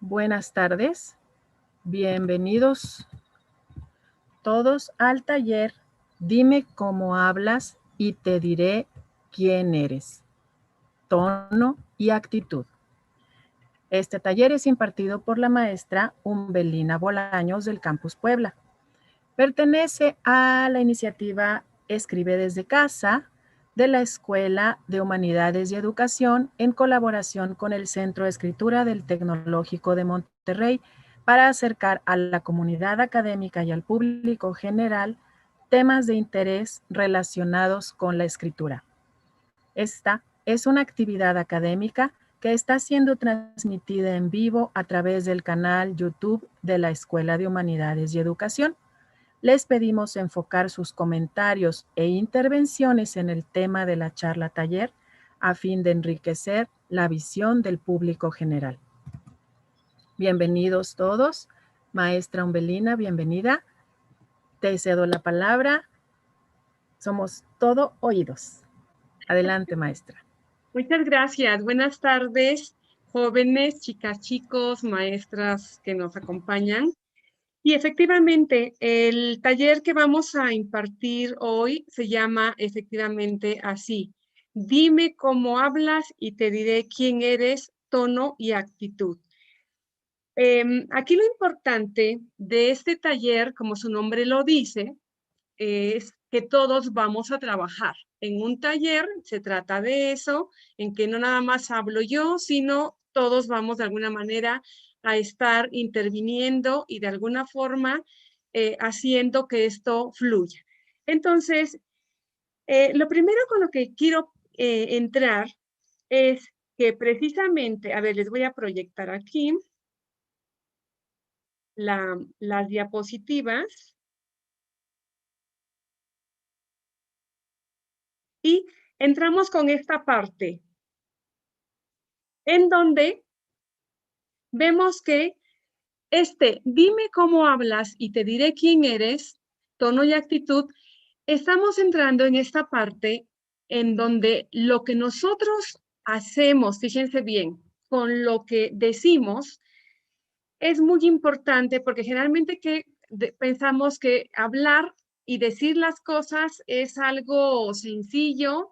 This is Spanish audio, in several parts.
Buenas tardes, bienvenidos todos al taller Dime cómo hablas y te diré quién eres. Tono y actitud. Este taller es impartido por la maestra Umbelina Bolaños del Campus Puebla. Pertenece a la iniciativa Escribe desde casa de la Escuela de Humanidades y Educación en colaboración con el Centro de Escritura del Tecnológico de Monterrey para acercar a la comunidad académica y al público general temas de interés relacionados con la escritura. Esta es una actividad académica que está siendo transmitida en vivo a través del canal YouTube de la Escuela de Humanidades y Educación. Les pedimos enfocar sus comentarios e intervenciones en el tema de la charla taller a fin de enriquecer la visión del público general. Bienvenidos todos. Maestra Umbelina, bienvenida. Te cedo la palabra. Somos todo oídos. Adelante, maestra. Muchas gracias. Buenas tardes, jóvenes, chicas, chicos, maestras que nos acompañan. Y efectivamente, el taller que vamos a impartir hoy se llama efectivamente así. Dime cómo hablas y te diré quién eres, tono y actitud. Aquí lo importante de este taller, como su nombre lo dice, es que todos vamos a trabajar. En un taller se trata de eso, en que no nada más hablo yo, sino todos vamos de alguna manera a estar interviniendo y de alguna forma haciendo que esto fluya. Entonces, lo primero con lo que quiero entrar es que precisamente, a ver, les voy a proyectar aquí las diapositivas. Y entramos con esta parte, en donde vemos que dime cómo hablas y te diré quién eres, tono y actitud, estamos entrando en esta parte en donde lo que nosotros hacemos, fíjense bien, con lo que decimos, es muy importante porque generalmente pensamos que hablar y decir las cosas es algo sencillo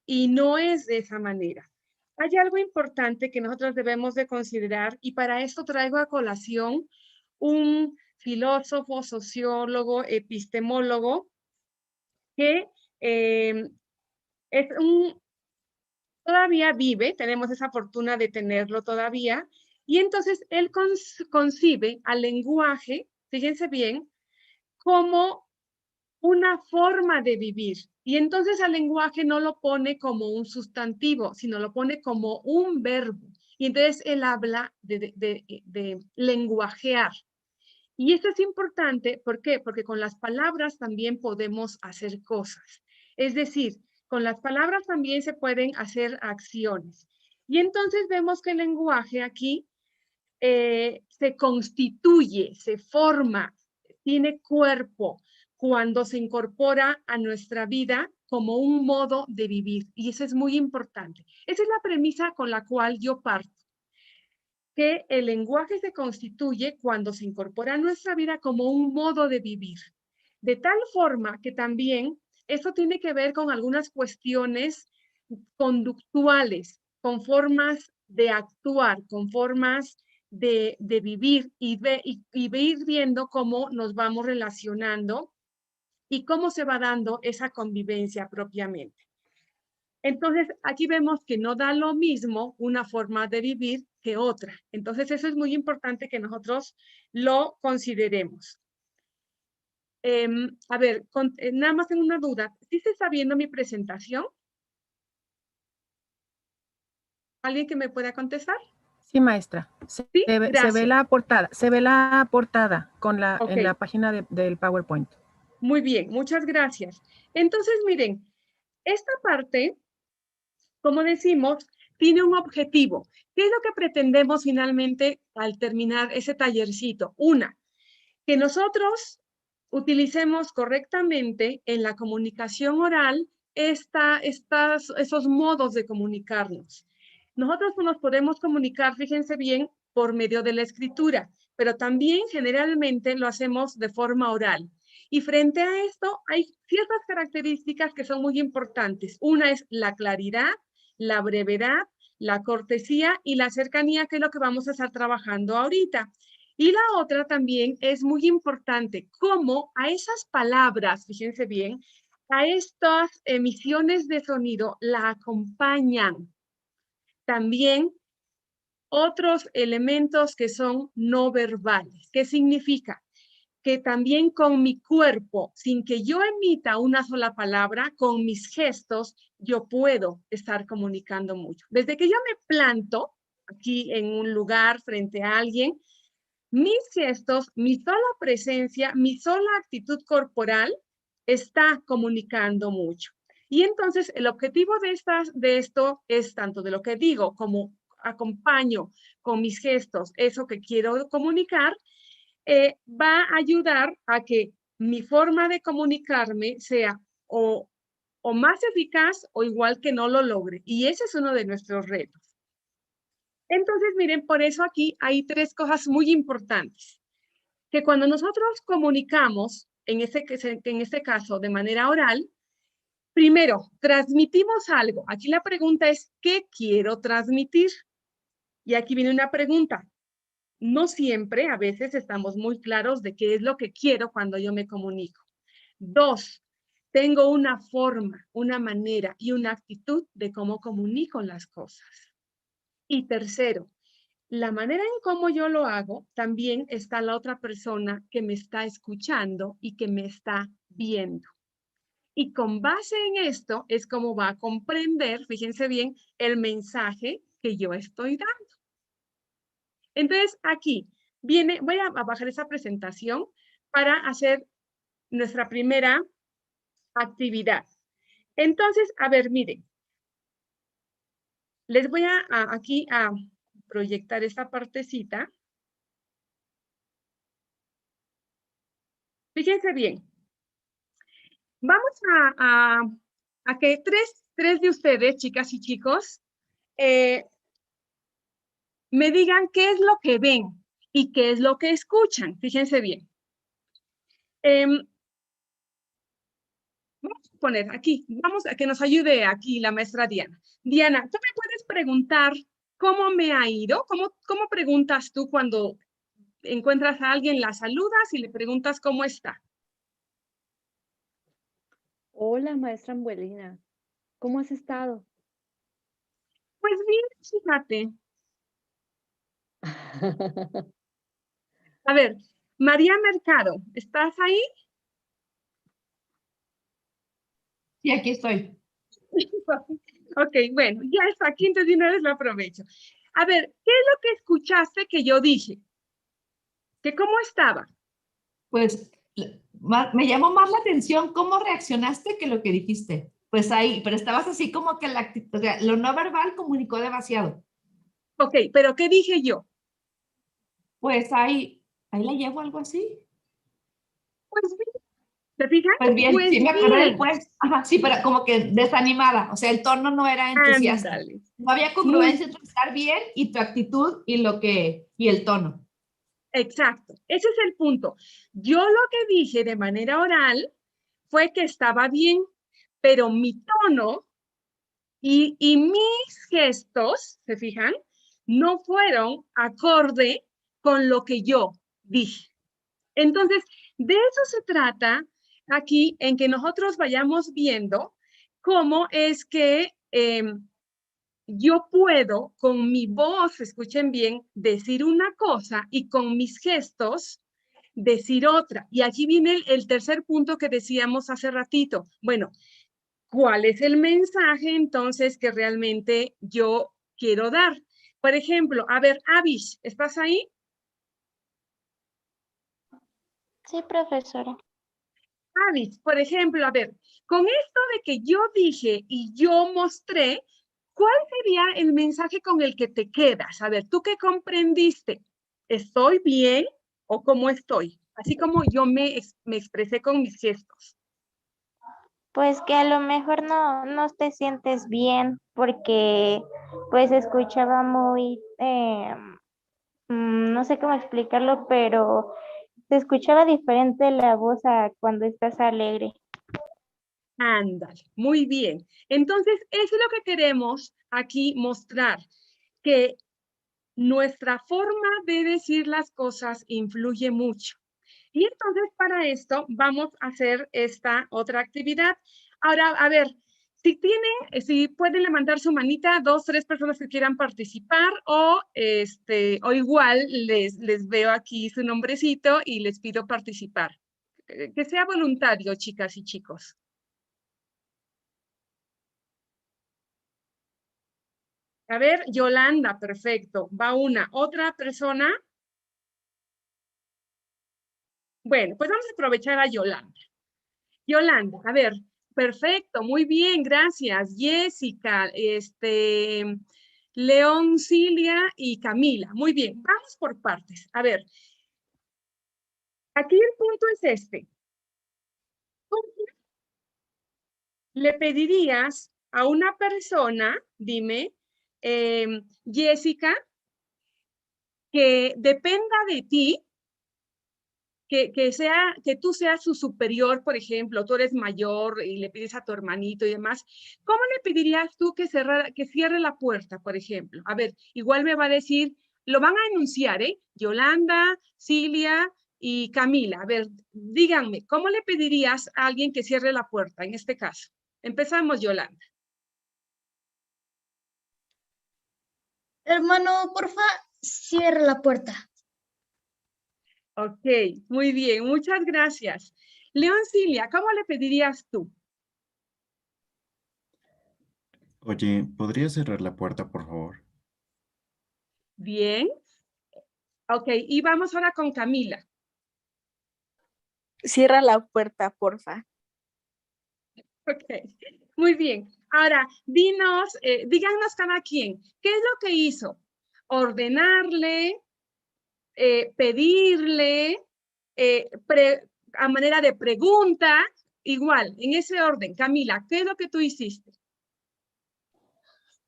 y no es de esa manera. Hay algo importante que nosotros debemos de considerar y para esto traigo a colación un filósofo, sociólogo, epistemólogo que todavía vive, tenemos esa fortuna de tenerlo todavía, y entonces él concibe al lenguaje, fíjense bien, como una forma de vivir. Y entonces al lenguaje no lo pone como un sustantivo, sino lo pone como un verbo. Y entonces él habla de lenguajear. Y esto es importante, ¿por qué? Porque con las palabras también podemos hacer cosas. Es decir, con las palabras también se pueden hacer acciones. Y entonces vemos que el lenguaje aquí se constituye, se forma, tiene cuerpo cuando se incorpora a nuestra vida como un modo de vivir. Y eso es muy importante. Esa es la premisa con la cual yo parto, que el lenguaje se constituye cuando se incorpora a nuestra vida como un modo de vivir. De tal forma que también eso tiene que ver con algunas cuestiones conductuales, con formas de actuar, con formas de vivir y ir viendo cómo nos vamos relacionando y cómo se va dando esa convivencia propiamente. Entonces, aquí vemos que no da lo mismo una forma de vivir que otra. Entonces, eso es muy importante que nosotros lo consideremos. A ver, nada más tengo una duda. ¿Sí se está viendo mi presentación? ¿Alguien que me pueda contestar? Sí, maestra. ¿Sí? Se ve la portada Okay. en la página del PowerPoint. Muy bien, muchas gracias. Entonces, miren, esta parte, como decimos, tiene un objetivo. ¿Qué es lo que pretendemos finalmente al terminar ese tallercito? Una, que nosotros utilicemos correctamente en la comunicación oral esos modos de comunicarnos. Nosotros nos podemos comunicar, fíjense bien, por medio de la escritura, pero también generalmente lo hacemos de forma oral. Y frente a esto hay ciertas características que son muy importantes. Una es la claridad, la brevedad, la cortesía y la cercanía, que es lo que vamos a estar trabajando ahorita. Y la otra también es muy importante, cómo a esas palabras, fíjense bien, a estas emisiones de sonido la acompañan también otros elementos que son no verbales. ¿Qué significa? Que también con mi cuerpo, sin que yo emita una sola palabra, con mis gestos, yo puedo estar comunicando mucho. Desde que yo me planto aquí en un lugar frente a alguien, mis gestos, mi sola presencia, mi sola actitud corporal está comunicando mucho. Y entonces el objetivo de esto es tanto de lo que digo como acompaño con mis gestos eso que quiero comunicar, va a ayudar a que mi forma de comunicarme sea o más eficaz o igual que no lo logre. Y ese es uno de nuestros retos. Entonces, miren, por eso aquí hay tres cosas muy importantes. Que cuando nosotros comunicamos, en este caso de manera oral, primero, transmitimos algo. Aquí la pregunta es, ¿qué quiero transmitir? Y aquí viene una pregunta. No siempre, a veces estamos muy claros de qué es lo que quiero cuando yo me comunico. Dos, tengo una forma, una manera y una actitud de cómo comunico las cosas. Y tercero, la manera en cómo yo lo hago, también está la otra persona que me está escuchando y que me está viendo. Y con base en esto es como va a comprender, fíjense bien, el mensaje que yo estoy dando. Entonces, aquí viene, voy a bajar esa presentación para hacer nuestra primera actividad. Entonces, a ver, miren, les voy aquí a proyectar esta partecita. Fíjense bien. Vamos a que tres de ustedes, chicas y chicos, me digan qué es lo que ven y qué es lo que escuchan. Fíjense bien. Vamos a poner aquí, vamos a que nos ayude aquí la maestra Diana. Diana, ¿tú me puedes preguntar cómo me ha ido? ¿Cómo preguntas tú cuando encuentras a alguien, la saludas y le preguntas cómo está? Hola, maestra Ambuelina. ¿Cómo has estado? Pues bien, fíjate. A ver, María Mercado, ¿estás ahí? Sí, aquí estoy. Ok, bueno, ya está aquí, entonces de una vez lo aprovecho. A ver, ¿qué es lo que escuchaste que yo dije? ¿Que cómo estaba? Pues me llamó más la atención cómo reaccionaste que lo que dijiste. Pues ahí, pero estabas así como que o sea, lo no verbal comunicó demasiado. Ok, pero ¿qué dije yo? Pues ahí la llevo algo así. Pues bien, ¿te fijas? Pues bien, Pues sí me acordé bien, después. Ajá, sí, pero como que desanimada, o sea, el tono no era entusiasta. ándale. No había Muy congruencia entre estar bien y tu actitud y el tono. exacto, ese es el punto. Yo lo que dije de manera oral fue que estaba bien, pero mi tono y mis gestos, ¿se fijan? No fueron acorde con lo que yo dije. Entonces, de eso se trata aquí, en que nosotros vayamos viendo cómo es que yo puedo con mi voz, escuchen bien, decir una cosa y con mis gestos decir otra. Y aquí viene el tercer punto que decíamos hace ratito. Bueno, ¿cuál es el mensaje entonces que realmente yo quiero dar? Por ejemplo, a ver, Avish, ¿estás ahí? Sí, profesora. Avish, por ejemplo, a ver, con esto de que yo dije y yo mostré, ¿cuál sería el mensaje con el que te quedas? A ver, ¿tú qué comprendiste? ¿Estoy bien o cómo estoy? Así como yo me expresé con mis gestos. Pues que a lo mejor no te sientes bien porque pues escuchaba no sé cómo explicarlo, pero se escuchaba diferente la voz a cuando estás alegre. Ándale, muy bien. Entonces, eso es lo que queremos aquí mostrar, que nuestra forma de decir las cosas influye mucho. Y entonces para esto vamos a hacer esta otra actividad. Ahora, a ver, si pueden levantar su manita, 2, 3 personas que quieran participar o igual les veo aquí su nombrecito y les pido participar. Que sea voluntario, chicas y chicos. A ver, Yolanda, perfecto. Va una. ¿Otra persona? Bueno, pues vamos a aprovechar a Yolanda. Yolanda, a ver, perfecto, muy bien, gracias. Jessica, León, Cilia y Camila. Muy bien, vamos por partes. A ver, aquí el punto es este. ¿Cómo le pedirías a una persona, dime, Jessica, que dependa de ti, que tú seas su superior, por ejemplo, tú eres mayor y le pides a tu hermanito y demás, ¿cómo le pedirías tú que cierre la puerta, por ejemplo? A ver, igual me va a decir, lo van a enunciar, ¿eh? Yolanda, Cilia y Camila. A ver, díganme, ¿cómo le pedirías a alguien que cierre la puerta en este caso? Empezamos, Yolanda. Hermano, porfa, cierra la puerta. Ok, muy bien, muchas gracias. León, Cilia, ¿cómo le pedirías tú? Oye, ¿podrías cerrar la puerta, por favor? Bien. Ok, y vamos ahora con Camila. Cierra la puerta, porfa. Ok, muy bien. Ahora, díganos cada quien, ¿qué es lo que hizo? Ordenarle, pedirle, a manera de pregunta, igual, en ese orden. Camila, ¿qué es lo que tú hiciste?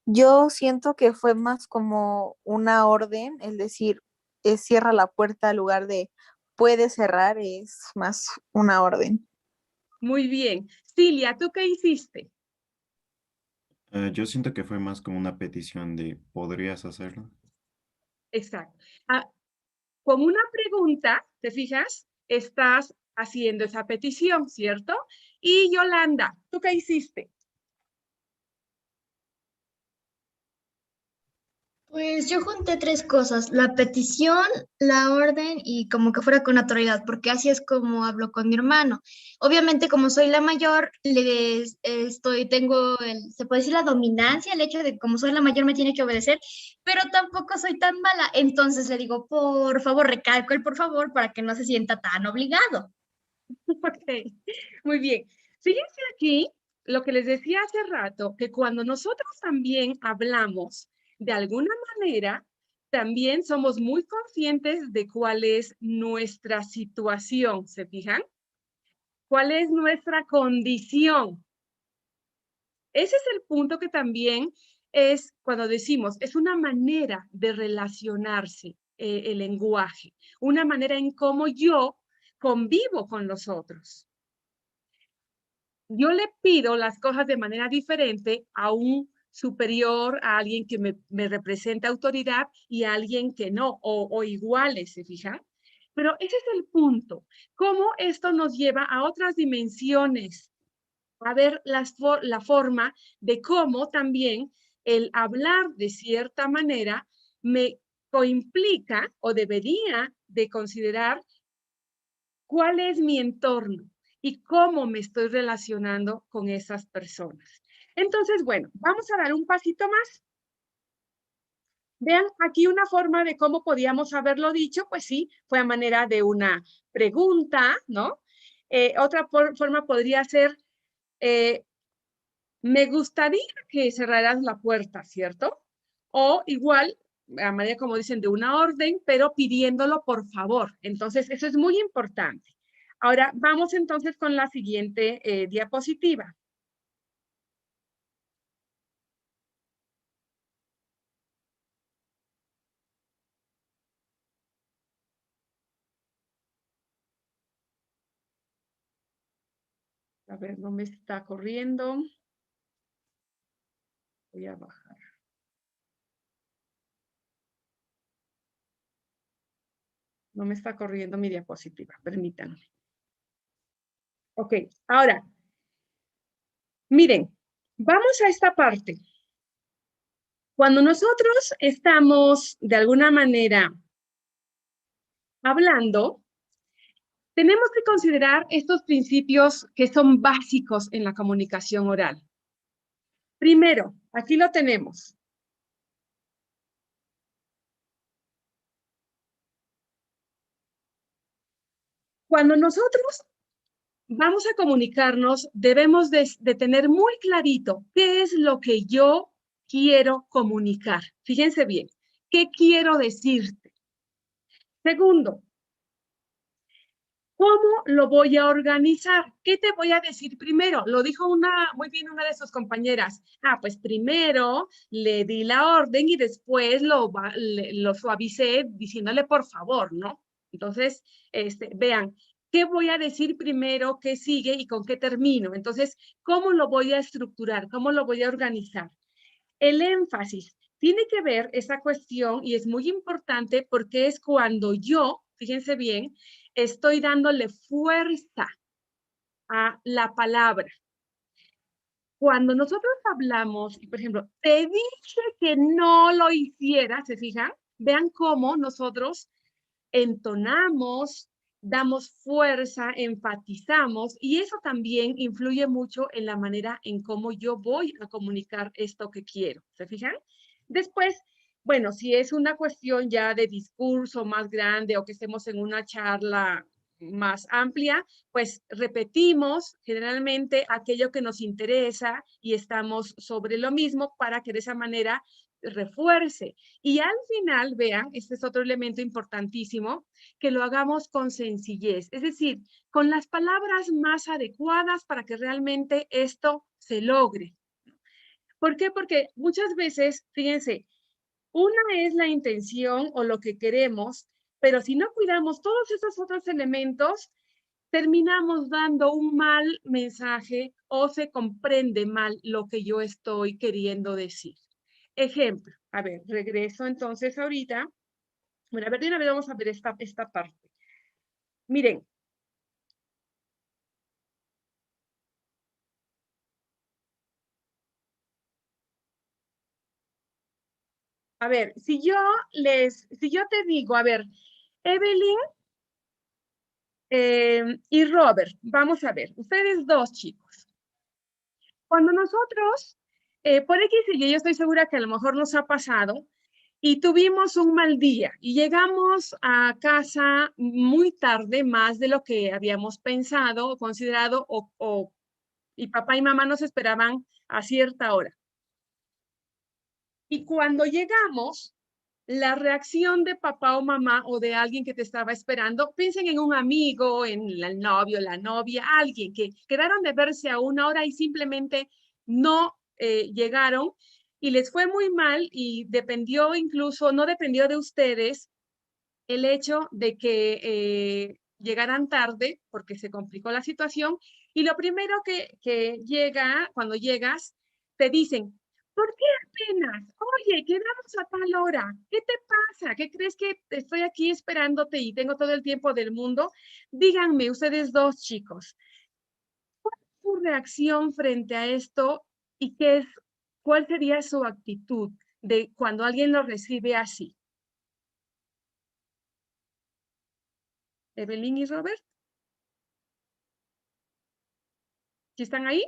Yo siento que fue más como una orden, es decir, cierra la puerta en lugar de puede cerrar, es más una orden. Muy bien. Cilia, ¿tú qué hiciste? Yo siento que fue más como una petición de ¿podrías hacerlo? Exacto. Ah, como una pregunta, ¿te fijas? Estás haciendo esa petición, ¿cierto? Y Yolanda, ¿tú qué hiciste? Pues yo junté tres cosas, la petición, la orden y como que fuera con autoridad, porque así es como hablo con mi hermano. Obviamente como soy la mayor, se puede decir la dominancia, el hecho de que como soy la mayor me tiene que obedecer, pero tampoco soy tan mala. Entonces le digo, por favor, recalco el por favor para que no se sienta tan obligado. Ok, muy bien. Fíjense aquí lo que les decía hace rato, que cuando nosotros también hablamos de alguna manera, también somos muy conscientes de cuál es nuestra situación, ¿se fijan? ¿Cuál es nuestra condición? Ese es el punto que también es cuando decimos, es una manera de relacionarse el lenguaje, una manera en cómo yo convivo con los otros. Yo le pido las cosas de manera diferente a un superior, a alguien que me representa autoridad y a alguien que no, o iguales, ¿se fijan? Pero ese es el punto, cómo esto nos lleva a otras dimensiones, a ver la forma de cómo también el hablar de cierta manera me coimplica o debería de considerar cuál es mi entorno y cómo me estoy relacionando con esas personas. Entonces, bueno, vamos a dar un pasito más. Vean aquí una forma de cómo podíamos haberlo dicho, pues sí, fue a manera de una pregunta, ¿no? Otra forma podría ser, me gustaría que cerraras la puerta, ¿cierto? O igual, a manera como dicen, de una orden, pero pidiéndolo por favor. Entonces, eso es muy importante. Ahora, vamos entonces con la siguiente diapositiva. A ver, no me está corriendo. Voy a bajar. No me está corriendo mi diapositiva, permítanme. Ok, ahora, miren, vamos a esta parte. Cuando nosotros estamos de alguna manera hablando, tenemos que considerar estos principios que son básicos en la comunicación oral. Primero, aquí lo tenemos. Cuando nosotros vamos a comunicarnos, debemos de tener muy clarito qué es lo que yo quiero comunicar. Fíjense bien, ¿qué quiero decirte? Segundo, ¿cómo lo voy a organizar? ¿Qué te voy a decir primero? Lo dijo muy bien una de sus compañeras. Pues primero le di la orden y después lo suavicé diciéndole por favor, ¿no? Entonces, vean, ¿qué voy a decir primero? ¿Qué sigue y con qué termino? Entonces, ¿cómo lo voy a estructurar? ¿Cómo lo voy a organizar? El énfasis tiene que ver esa cuestión y es muy importante porque es cuando yo, fíjense bien, estoy dándole fuerza a la palabra. Cuando nosotros hablamos, por ejemplo, te dije que no lo hiciera, ¿se fijan? Vean cómo nosotros entonamos, damos fuerza, enfatizamos y eso también influye mucho en la manera en cómo yo voy a comunicar esto que quiero. ¿Se fijan? Después, bueno, si es una cuestión ya de discurso más grande o que estemos en una charla más amplia, pues repetimos generalmente aquello que nos interesa y estamos sobre lo mismo para que de esa manera refuerce. Y al final, vean, este es otro elemento importantísimo, que lo hagamos con sencillez, es decir, con las palabras más adecuadas para que realmente esto se logre. ¿Por qué? Porque muchas veces, fíjense, una es la intención o lo que queremos, pero si no cuidamos todos esos otros elementos, terminamos dando un mal mensaje o se comprende mal lo que yo estoy queriendo decir. Ejemplo, a ver, regreso entonces ahorita. Bueno, a ver, de una vez vamos a ver esta parte. Miren. A ver, si yo te digo, a ver, Evelyn y Robert, vamos a ver, ustedes dos chicos. Cuando nosotros, por X y Y, yo estoy segura que a lo mejor nos ha pasado, y tuvimos un mal día y llegamos a casa muy tarde, más de lo que habíamos pensado o considerado, y papá y mamá nos esperaban a cierta hora. Y cuando llegamos, la reacción de papá o mamá o de alguien que te estaba esperando, piensen en un amigo, en el novio, la novia, alguien que quedaron de verse a una hora y simplemente no llegaron y les fue muy mal y dependió incluso, no dependió de ustedes el hecho de que llegaran tarde porque se complicó la situación y lo primero que llega, cuando llegas, te dicen, ¿por qué apenas? Oye, quedamos a tal hora. ¿Qué te pasa? ¿Qué crees que estoy aquí esperándote y tengo todo el tiempo del mundo? Díganme, ustedes dos chicos, ¿cuál es su reacción frente a esto y cuál sería su actitud de cuando alguien lo recibe así? Evelyn y Robert. ¿Sí están ahí?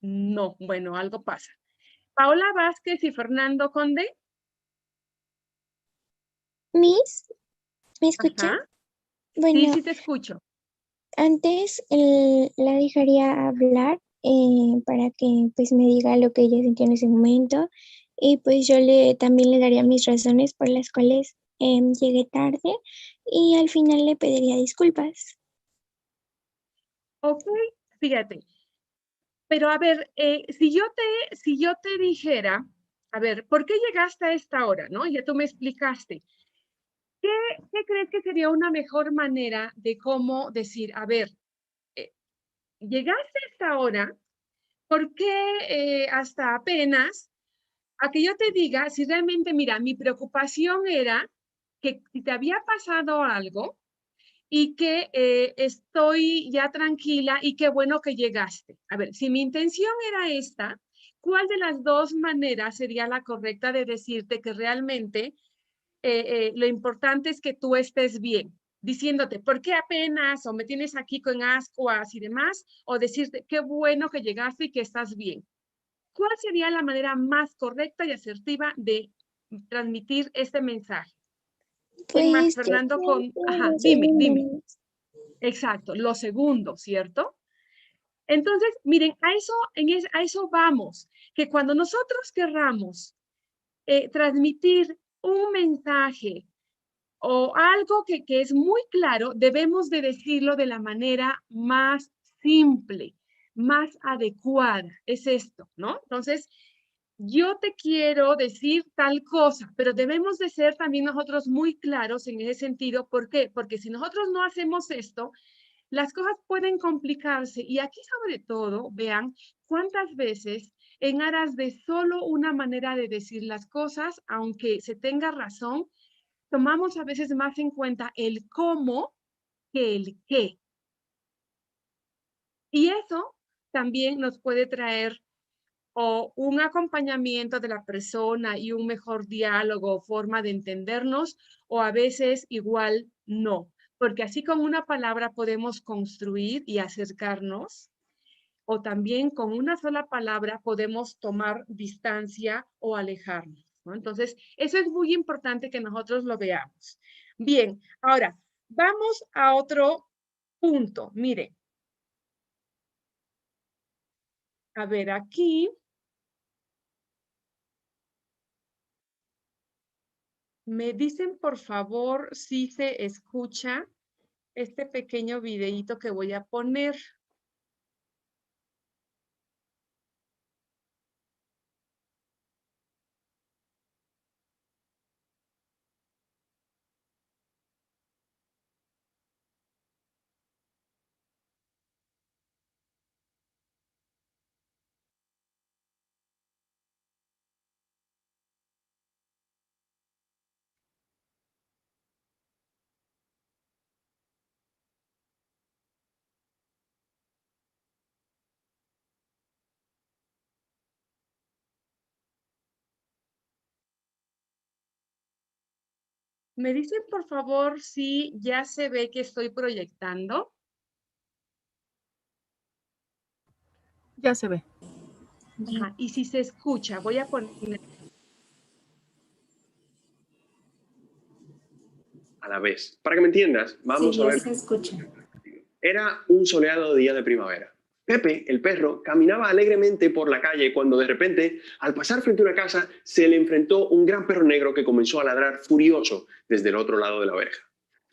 No, bueno, algo pasa. Paola Vázquez y Fernando Conde. Miss, ¿me escucha? Ajá. Bueno, Sí te escucho. antes la dejaría hablar para que pues me diga lo que ella sintió en ese momento y pues yo también le daría mis razones por las cuales llegué tarde y al final le pediría disculpas. Ok, fíjate. Pero a ver, si yo te dijera, a ver, ¿por qué llegaste a esta hora? ¿No? Ya tú me explicaste. ¿Qué crees que sería una mejor manera de cómo decir, a ver, llegaste hasta ahora, ¿por qué hasta apenas? A que yo te diga si realmente, mira, mi preocupación era que si te había pasado algo y que estoy ya tranquila y qué bueno que llegaste. A ver, si mi intención era esta, ¿cuál de las dos maneras sería la correcta de decirte que realmente lo importante es que tú estés bien? Diciéndote, ¿por qué apenas? O me tienes aquí con ascuas y demás, o decirte, qué bueno que llegaste y que estás bien. ¿Cuál sería la manera más correcta y asertiva de transmitir este mensaje? ¿Quién más? Pues yo Fernando creo con... que Ajá, lo dime, dime. segundo. Exacto, lo segundo, ¿cierto? Entonces, miren, a eso vamos, que cuando nosotros querramos transmitir un mensaje o algo que es muy claro, debemos de decirlo de la manera más simple, más adecuada. Es esto, ¿no? Entonces, yo te quiero decir tal cosa, pero debemos de ser también nosotros muy claros en ese sentido. ¿Por qué? Porque si nosotros no hacemos esto, las cosas pueden complicarse. Y aquí sobre todo, vean cuántas veces en aras de solo una manera de decir las cosas, aunque se tenga razón, tomamos a veces más en cuenta el cómo que el qué. Y eso también nos puede traer o un acompañamiento de la persona y un mejor diálogo o forma de entendernos, o a veces igual no, porque así con una palabra podemos construir y acercarnos, o también con una sola palabra podemos tomar distancia o alejarnos, ¿no? Entonces, eso es muy importante que nosotros lo veamos. Bien, ahora, vamos a otro punto. Mire, a ver, aquí... Me dicen, por favor, si se escucha este pequeño videíto que voy a poner. Me dicen, por favor, si ya se ve que estoy proyectando. Ya se ve. Ajá, y si se escucha, voy a poner... A la vez. Para que me entiendas, vamos a ver. Se escucha. Era un soleado día de primavera. Pepe, el perro, caminaba alegremente por la calle cuando de repente, al pasar frente a una casa, se le enfrentó un gran perro negro que comenzó a ladrar furioso desde el otro lado de la verja.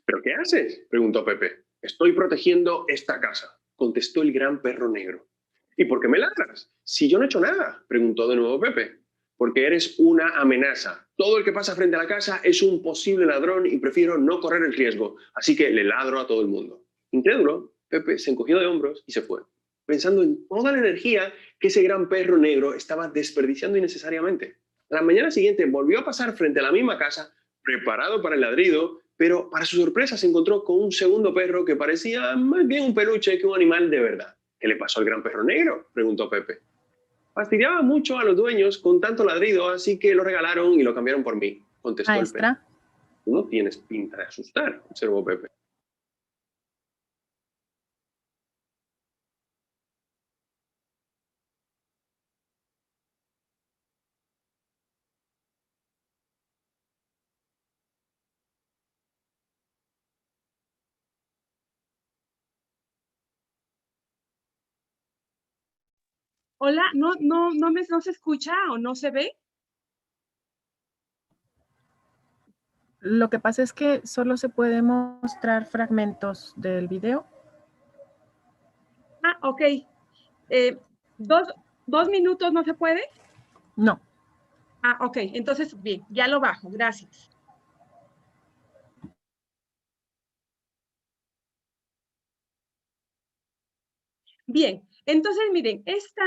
¿Pero qué haces?, preguntó Pepe. Estoy protegiendo esta casa, contestó el gran perro negro. ¿Y por qué me ladras? Si yo no he hecho nada, preguntó de nuevo Pepe. Porque eres una amenaza. Todo el que pasa frente a la casa es un posible ladrón y prefiero no correr el riesgo, así que le ladro a todo el mundo. Incrédulo, Pepe se encogió de hombros y se fue, pensando en toda la energía que ese gran perro negro estaba desperdiciando innecesariamente. A la mañana siguiente volvió a pasar frente a la misma casa, preparado para el ladrido, pero para su sorpresa se encontró con un segundo perro que parecía más bien un peluche que un animal de verdad. ¿Qué le pasó al gran perro negro?, preguntó Pepe. Fastidiaba mucho a los dueños con tanto ladrido, así que lo regalaron y lo cambiaron por mí, contestó el perro. Maestra, Tú no tienes pinta de asustar, observó Pepe. Hola, no se escucha o no se ve. lo que pasa es que solo se puede mostrar fragmentos del video. Ah, ok. ¿Dos minutos no se puede? No. Ah, ok. Entonces, bien, ya lo bajo. Gracias. Bien, entonces miren, esta,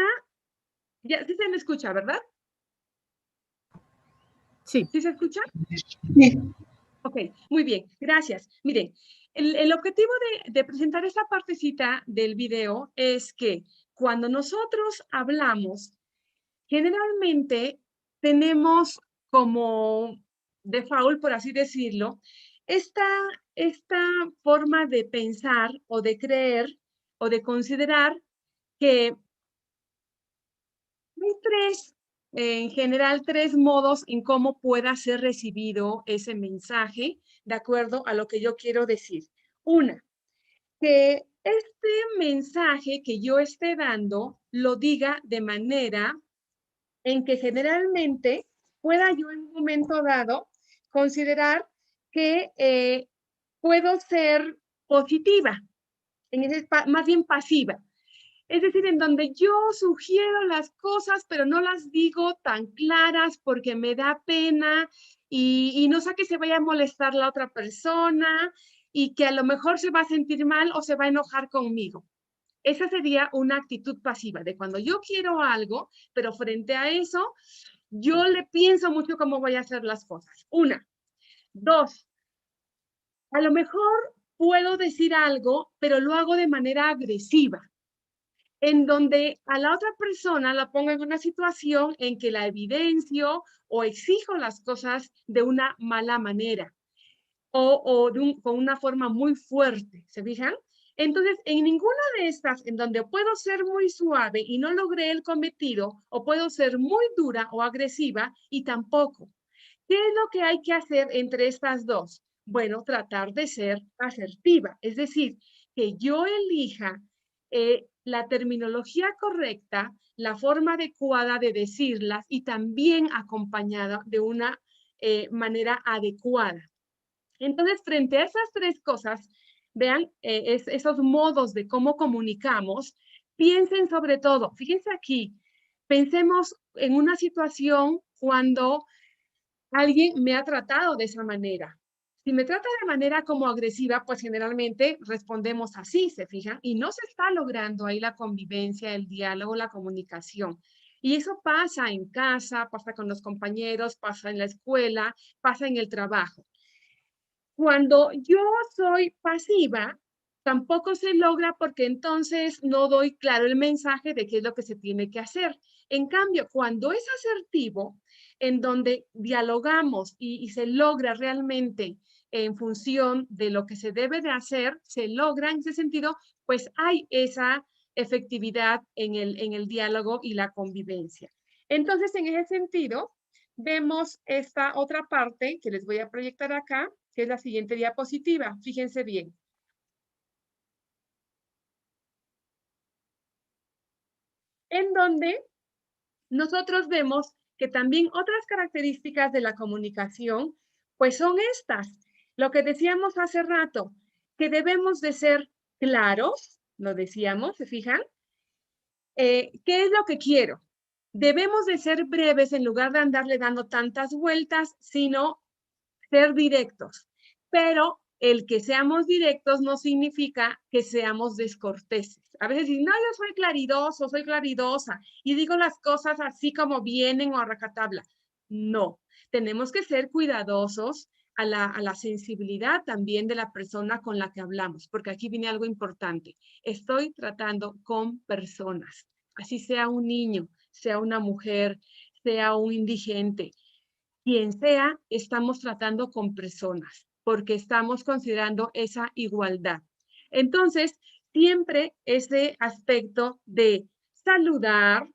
ya sí se me escucha, ¿verdad? Sí. ¿Sí se escucha? Ok, muy bien, gracias. Miren, el objetivo de presentar esta partecita del video es que cuando nosotros hablamos, generalmente tenemos como default, por así decirlo, esta forma de pensar o de creer o de considerar que hay en general, tres modos en cómo pueda ser recibido ese mensaje, de acuerdo a lo que yo quiero decir. Una, que este mensaje que yo esté dando lo diga de manera en que generalmente pueda yo en un momento dado considerar que puedo ser positiva, más bien pasiva. Es decir, en donde yo sugiero las cosas, pero no las digo tan claras porque me da pena y no sé que se vaya a molestar la otra persona y que a lo mejor se va a sentir mal o se va a enojar conmigo. Esa sería una actitud pasiva, de cuando yo quiero algo, pero frente a eso, yo le pienso mucho cómo voy a hacer las cosas. Una. Dos, a lo mejor puedo decir algo, pero lo hago de manera agresiva, en donde a la otra persona la pongo en una situación en que la evidencio o exijo las cosas de una mala manera o con una forma muy fuerte, ¿se fijan? Entonces, en ninguna de estas, en donde puedo ser muy suave y no logré el cometido, o puedo ser muy dura o agresiva y tampoco. ¿Qué es lo que hay que hacer entre estas dos? Bueno, tratar de ser asertiva, es decir, que yo elija la terminología correcta, la forma adecuada de decirlas y también acompañada de una manera adecuada. Entonces, frente a esas tres cosas, vean esos modos de cómo comunicamos, piensen sobre todo, fíjense aquí, pensemos en una situación cuando alguien me ha tratado de esa manera. Si me trata de manera como agresiva, pues generalmente respondemos así, ¿se fijan? Y no se está logrando ahí la convivencia, el diálogo, la comunicación. Y eso pasa en casa, pasa con los compañeros, pasa en la escuela, pasa en el trabajo. Cuando yo soy pasiva, tampoco se logra porque entonces no doy claro el mensaje de qué es lo que se tiene que hacer. En cambio, cuando es asertivo, en donde dialogamos y se logra realmente en función de lo que se debe de hacer, se logra en ese sentido, pues hay esa efectividad en el diálogo y la convivencia. Entonces, en ese sentido, vemos esta otra parte que les voy a proyectar acá, que es la siguiente diapositiva. Fíjense bien. En donde nosotros vemos que también otras características de la comunicación, pues son estas. Lo que decíamos hace rato, que debemos de ser claros, lo decíamos, ¿se fijan? ¿Qué es lo que quiero? Debemos de ser breves en lugar de andarle dando tantas vueltas, sino ser directos. Pero el que seamos directos no significa que seamos descorteses. A veces dicen, no, yo soy claridoso, soy claridosa, y digo las cosas así como vienen o a racatabla. No, tenemos que ser cuidadosos a la sensibilidad también de la persona con la que hablamos, porque aquí viene algo importante. Estoy tratando con personas, así sea un niño, sea una mujer, sea un indigente, quien sea, estamos tratando con personas, porque estamos considerando esa igualdad. Entonces, siempre ese aspecto de saludar,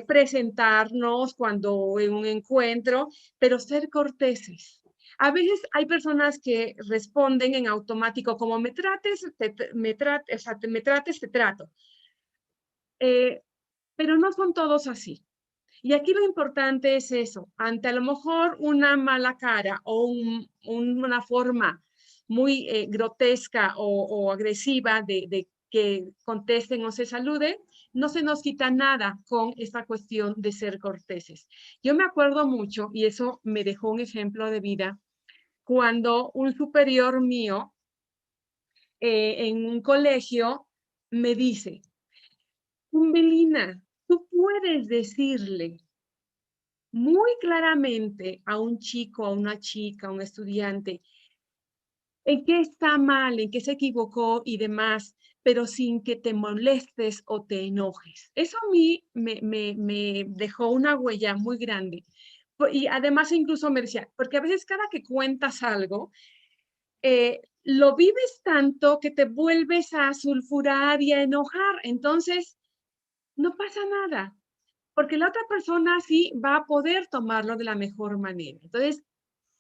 presentarnos cuando en un encuentro, pero ser corteses. A veces hay personas que responden en automático, como me trates, me trates, te trato. Pero no son todos así. Y aquí lo importante es eso, ante a lo mejor una mala cara o una forma muy grotesca o agresiva de que contesten o se saluden, no se nos quita nada con esta cuestión de ser corteses. Yo me acuerdo mucho, y eso me dejó un ejemplo de vida, cuando un superior mío en un colegio me dice, Umbelina, tú puedes decirle muy claramente a un chico, a una chica, a un estudiante, en qué está mal, en qué se equivocó y demás, pero sin que te molestes o te enojes. Eso a mí me dejó una huella muy grande. Y además incluso me decía, porque a veces cada que cuentas algo, lo vives tanto que te vuelves a sulfurar y a enojar. Entonces, no pasa nada, porque la otra persona sí va a poder tomarlo de la mejor manera. Entonces,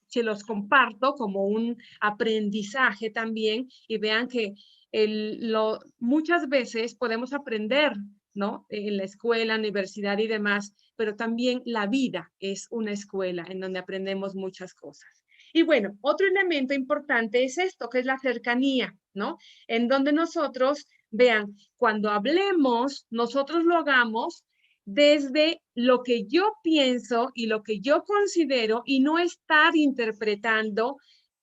se los comparto como un aprendizaje también y vean que muchas veces podemos aprender, ¿no? En la escuela, universidad y demás, pero también la vida es una escuela en donde aprendemos muchas cosas. Y bueno, otro elemento importante es esto, que es la cercanía, ¿no? En donde nosotros, vean, cuando hablemos, nosotros lo hagamos desde lo que yo pienso y lo que yo considero y no estar interpretando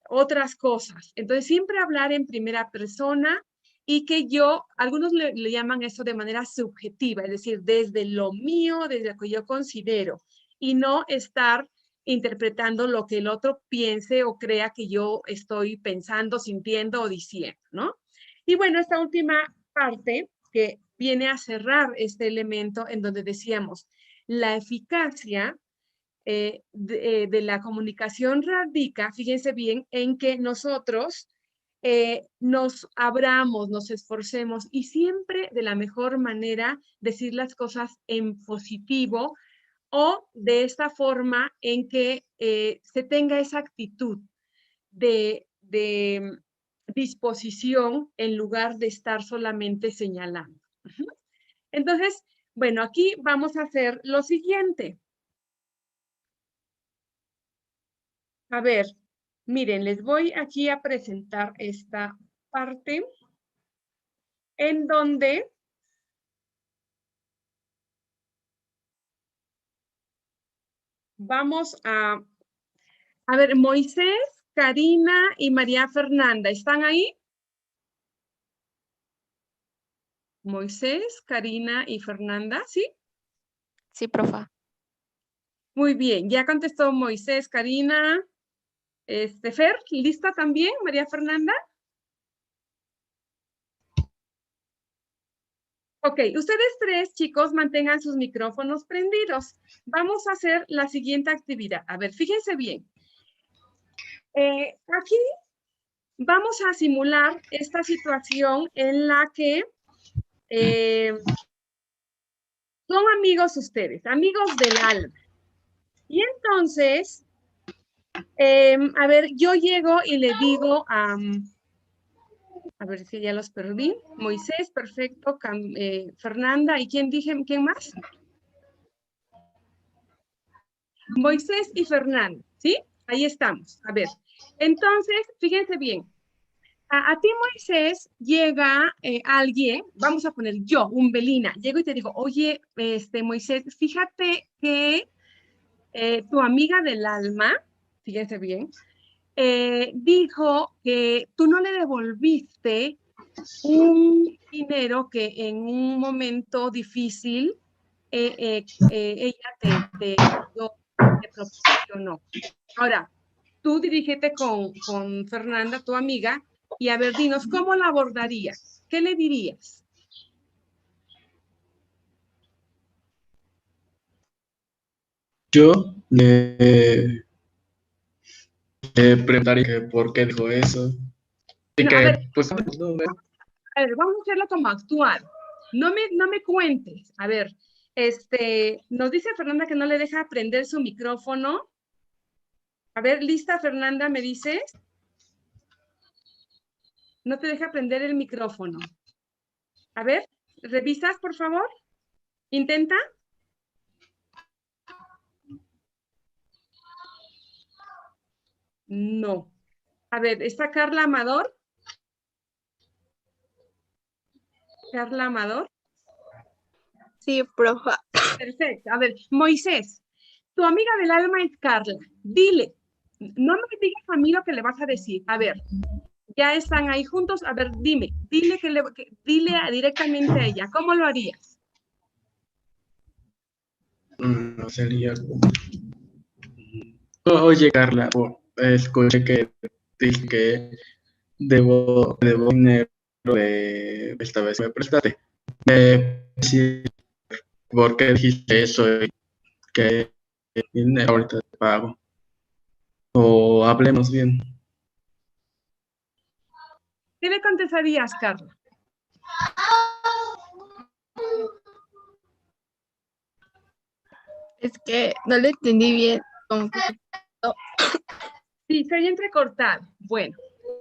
otras cosas. Entonces, siempre hablar en primera persona y que algunos le llaman eso de manera subjetiva, es decir, desde lo mío, desde lo que yo considero y no estar interpretando lo que el otro piense o crea que yo estoy pensando, sintiendo o diciendo, ¿no? Y bueno, esta última parte que viene a cerrar este elemento en donde decíamos, la eficacia de la comunicación radica, fíjense bien, en que nosotros nos abramos, nos esforcemos y siempre de la mejor manera decir las cosas en positivo o de esta forma en que se tenga esa actitud de disposición en lugar de estar solamente señalando. Entonces, bueno, aquí vamos a hacer lo siguiente. A ver, miren, les voy aquí a presentar esta parte en donde vamos a ver, Moisés, Karina y María Fernanda, ¿están ahí? Moisés, Karina y Fernanda, ¿sí? Sí, profa. Muy bien, ya contestó Moisés, Karina. Fer, ¿lista también, María Fernanda? Ok, ustedes tres, chicos, mantengan sus micrófonos prendidos. Vamos a hacer la siguiente actividad. A ver, fíjense bien. Aquí vamos a simular esta situación en la que son amigos ustedes, amigos del alma. Y entonces, a ver, yo llego y le digo a ver si ya los perdí. Moisés, perfecto. Fernanda, ¿y quién dije? ¿Quién más? Moisés y Fernanda, ¿sí? Ahí estamos. A ver, entonces, fíjense bien. A ti, Moisés, llega alguien, vamos a poner yo, Umbelina, llego y te digo, oye, Moisés, fíjate que tu amiga del alma, fíjense bien, dijo que tú no le devolviste un dinero que en un momento difícil ella te proporcionó. Ahora, tú dirígete con Fernanda, tu amiga, y a ver, dinos, ¿cómo la abordarías? ¿Qué le dirías? Yo le preguntaría por qué dijo eso. Y No, que, a ver, pues, no, a ver, vamos a hacerlo como actual. No me cuentes. A ver, nos dice Fernanda que no le deja prender su micrófono. A ver, ¿lista, Fernanda? ¿Me dices? No te deja prender el micrófono. A ver, ¿revisas, por favor? Intenta. No. A ver, ¿está Carla Amador? Carla Amador. Sí, profa. Perfecto. A ver, Moisés, tu amiga del alma es Carla. Dile, no me digas a mí lo que le vas a decir. A ver, ya están ahí juntos. A ver, dile directamente a ella. ¿Cómo lo harías? No sería como... Oye, Carla, escuché que dije que debo dinero de esta vez me prestaste. Sí, ¿por qué dijiste eso? Y que ahorita te pago. O hablemos bien. ¿Qué le contestarías, Carla? Es que no lo entendí bien. Como que Sí, se oye entrecortado. Bueno,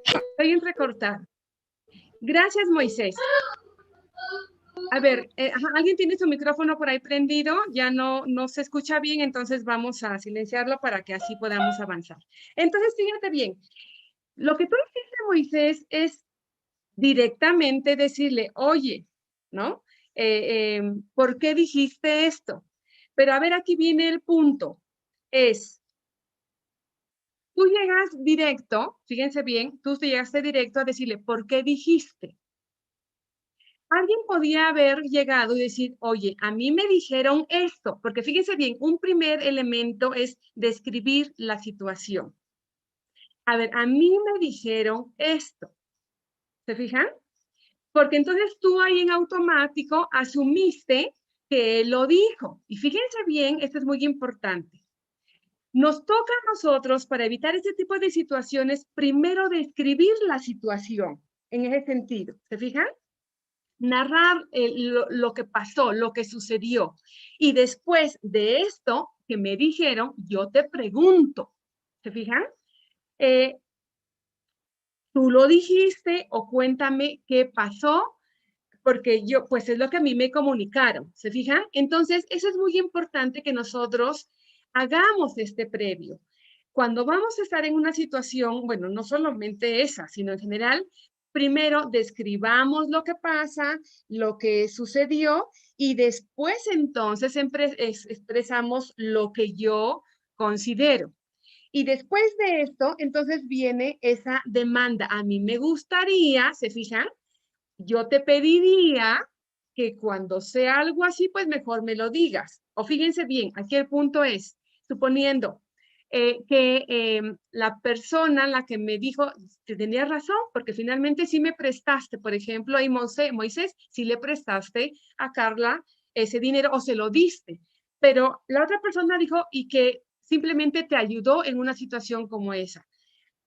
se oye entrecortado. Gracias, Moisés. A ver, ¿alguien tiene su micrófono por ahí prendido? Ya no se escucha bien, entonces vamos a silenciarlo para que así podamos avanzar. Entonces, fíjate bien, lo que tú hiciste, Moisés, es directamente decirle, oye, ¿no? ¿Por qué dijiste esto? Pero a ver, aquí viene el punto. Tú llegas directo, fíjense bien, tú te llegaste directo a decirle, ¿por qué dijiste? Alguien podía haber llegado y decir, oye, a mí me dijeron esto, porque fíjense bien, un primer elemento es describir la situación. A ver, a mí me dijeron esto. ¿Se fijan? Porque entonces tú ahí en automático asumiste que él lo dijo. Y fíjense bien, esto es muy importante. Nos toca a nosotros, para evitar este tipo de situaciones, primero describir la situación en ese sentido. ¿Se fijan? Narrar lo que pasó, lo que sucedió. Y después de esto que me dijeron, yo te pregunto. ¿Se fijan? Tú lo dijiste o cuéntame qué pasó, porque yo, pues es lo que a mí me comunicaron. ¿Se fijan? Entonces, eso es muy importante que nosotros hagamos este previo. Cuando vamos a estar en una situación, bueno, no solamente esa, sino en general, primero describamos lo que pasa, lo que sucedió, y después entonces expresamos lo que yo considero. Y después de esto, entonces viene esa demanda. A mí me gustaría, ¿se fijan? Yo te pediría que cuando sea algo así, pues mejor me lo digas. O fíjense bien, aquí el punto es, suponiendo que la persona, la que me dijo, que tenía razón, porque finalmente sí me prestaste, por ejemplo, ahí Moisés, sí le prestaste a Carla ese dinero o se lo diste, pero la otra persona dijo y que simplemente te ayudó en una situación como esa.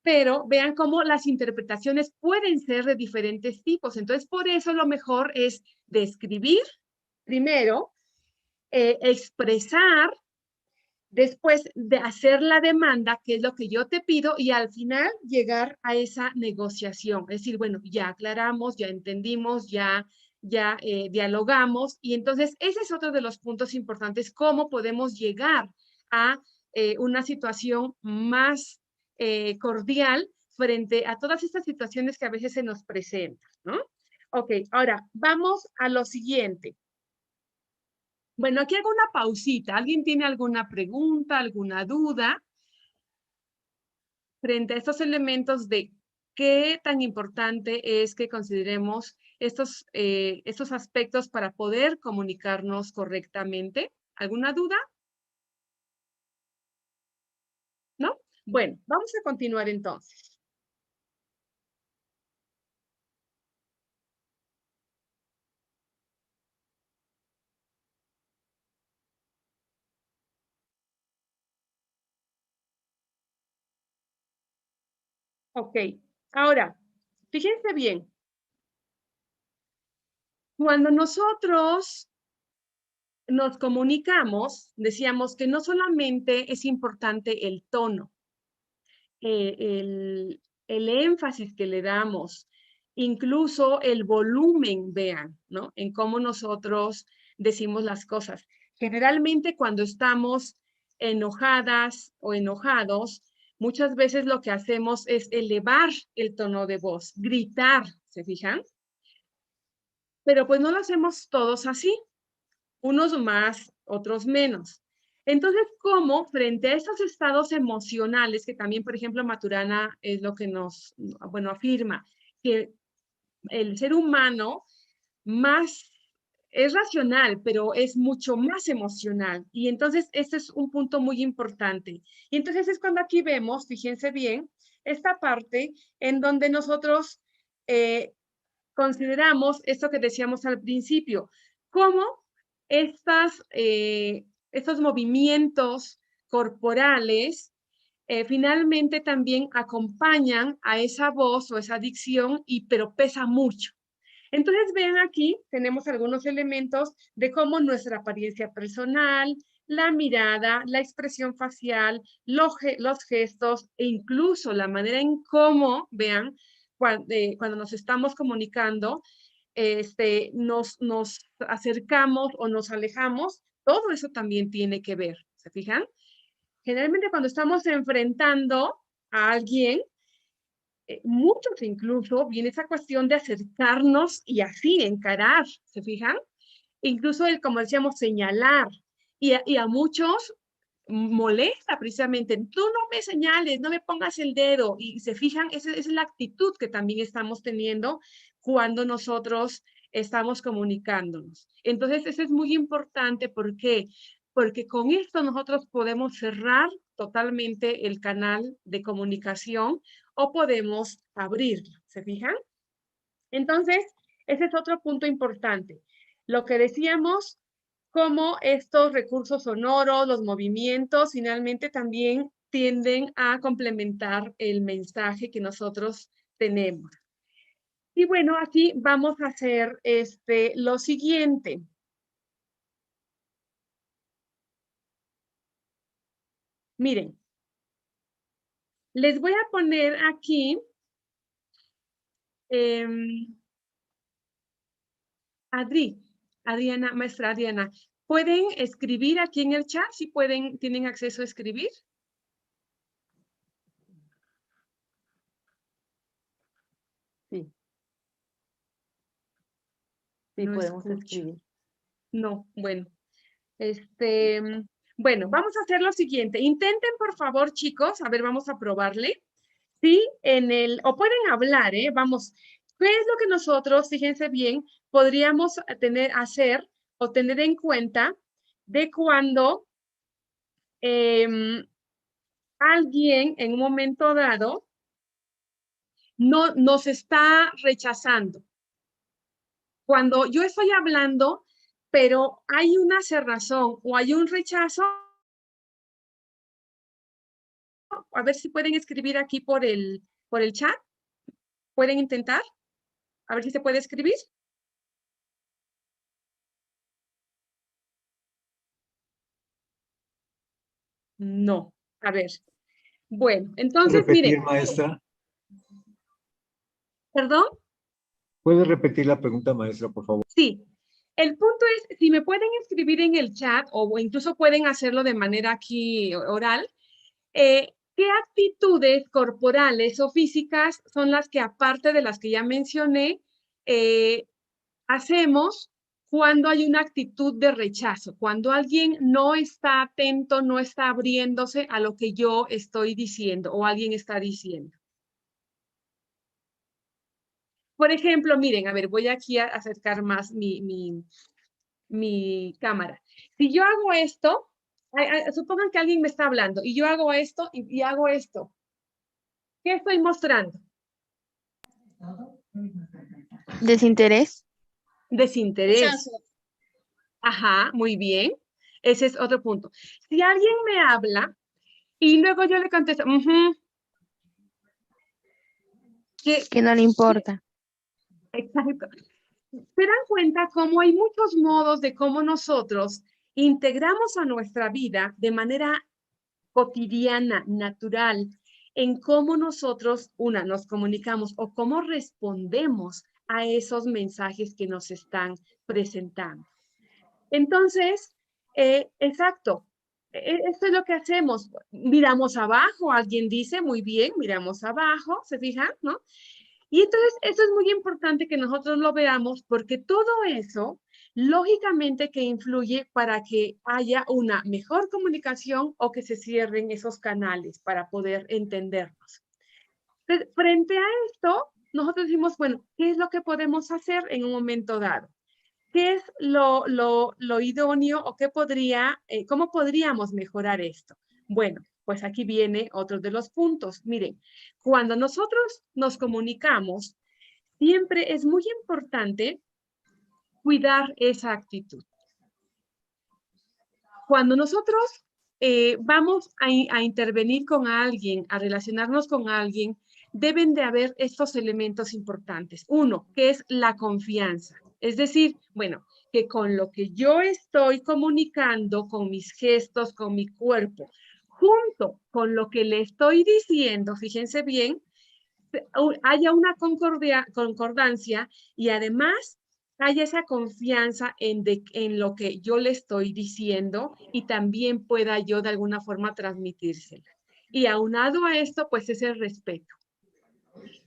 Pero vean cómo las interpretaciones pueden ser de diferentes tipos. Entonces, por eso lo mejor es describir primero, expresar, después de hacer la demanda, que es lo que yo te pido, y al final llegar a esa negociación. Es decir, bueno, ya aclaramos, ya entendimos, ya dialogamos, y entonces ese es otro de los puntos importantes, cómo podemos llegar a una situación más cordial frente a todas estas situaciones que a veces se nos presentan, ¿no? Ok, ahora vamos a lo siguiente. Bueno, aquí hago una pausita. ¿Alguien tiene alguna pregunta, alguna duda frente a estos elementos de qué tan importante es que consideremos estos aspectos para poder comunicarnos correctamente? ¿Alguna duda? ¿No? Bueno, vamos a continuar entonces. Ok, ahora, fíjense bien. Cuando nosotros nos comunicamos, decíamos que no solamente es importante el tono, el énfasis que le damos, incluso el volumen, vean, ¿no? En cómo nosotros decimos las cosas. Generalmente cuando estamos enojadas o enojados, muchas veces lo que hacemos es elevar el tono de voz, gritar, ¿se fijan? Pero pues no lo hacemos todos así, unos más, otros menos. Entonces, ¿cómo frente a estos estados emocionales, que también, por ejemplo, Maturana es lo que nos, bueno, afirma, que el ser humano más es racional, pero es mucho más emocional. Y entonces, este es un punto muy importante. Y entonces es cuando aquí vemos, fíjense bien, esta parte en donde nosotros consideramos esto que decíamos al principio, cómo estos movimientos corporales finalmente también acompañan a esa voz o esa dicción, pero pesa mucho. Entonces, vean aquí, tenemos algunos elementos de cómo nuestra apariencia personal, la mirada, la expresión facial, los gestos e incluso la manera en cómo, vean, cuando nos estamos comunicando, nos acercamos o nos alejamos, todo eso también tiene que ver, ¿se fijan? Generalmente cuando estamos enfrentando a alguien, muchos incluso viene esa cuestión de acercarnos y así encarar, ¿se fijan? Incluso el, como decíamos, señalar. Y a muchos molesta precisamente, tú no me señales, no me pongas el dedo. Y se fijan, esa es la actitud que también estamos teniendo cuando nosotros estamos comunicándonos. Entonces, eso es muy importante. ¿Por qué? Porque con esto nosotros podemos cerrar totalmente el canal de comunicación o podemos abrirlo, ¿se fijan? Entonces, ese es otro punto importante. Lo que decíamos, cómo estos recursos sonoros, los movimientos, finalmente también tienden a complementar el mensaje que nosotros tenemos. Y bueno, aquí vamos a hacer lo siguiente. Miren, les voy a poner aquí Adriana, maestra Adriana, ¿pueden escribir aquí en el chat? ¿Si pueden, tienen acceso a escribir? Sí. Sí, No podemos escucho. escribir. No, bueno. Bueno, vamos a hacer lo siguiente. Intenten, por favor, chicos, a ver, vamos a probarle. Sí, o pueden hablar, vamos, ¿qué es lo que nosotros, fíjense bien, podríamos hacer o tener en cuenta de cuando alguien en un momento dado no nos está rechazando? Cuando yo estoy hablando, pero hay una cerrazón o hay un rechazo, a ver si pueden escribir aquí por el chat. ¿Pueden intentar? A ver si se puede escribir. No. A ver. Bueno, entonces, ¿Puede repetir, miren. maestra? ¿Perdón? ¿Puede repetir la pregunta, maestra, por favor? Sí. El punto es, si me pueden escribir en el chat o incluso pueden hacerlo de manera aquí oral, ¿qué actitudes corporales o físicas son las que, aparte de las que ya mencioné, hacemos cuando hay una actitud de rechazo? Cuando alguien no está atento, no está abriéndose a lo que yo estoy diciendo o alguien está diciendo. Por ejemplo, miren, a ver, voy aquí a acercar más mi cámara. Si yo hago esto, supongan que alguien me está hablando y yo hago esto y hago esto. ¿Qué estoy mostrando? Desinterés. Desinterés. Rechazo. Ajá, muy bien. Ese es otro punto. Si alguien me habla y luego yo le contesto, Que no le importa. Exacto. ¿Se dan cuenta cómo hay muchos modos de cómo nosotros integramos a nuestra vida de manera cotidiana, natural, en cómo nosotros, nos comunicamos o cómo respondemos a esos mensajes que nos están presentando? Entonces, exacto, esto es lo que hacemos. Miramos abajo, alguien dice, muy bien, miramos abajo, ¿se fijan? ¿No? Y entonces, eso es muy importante que nosotros lo veamos porque todo eso, lógicamente que influye para que haya una mejor comunicación o que se cierren esos canales para poder entendernos. Entonces, frente a esto, nosotros decimos, bueno, ¿qué es lo que podemos hacer en un momento dado? ¿qué es lo idóneo o qué cómo podríamos mejorar esto? Bueno, pues aquí viene otro de los puntos. Miren, cuando nosotros nos comunicamos, siempre es muy importante cuidar esa actitud. Cuando nosotros vamos a intervenir con alguien, a relacionarnos con alguien, deben de haber estos elementos importantes. Uno, que es la confianza. Es decir, bueno, que con lo que yo estoy comunicando, con mis gestos, con mi cuerpo, junto con lo que le estoy diciendo, fíjense bien, haya una concordancia y además haya esa confianza en lo que yo le estoy diciendo y también pueda yo de alguna forma transmitírsela. Y aunado a esto, pues es el respeto,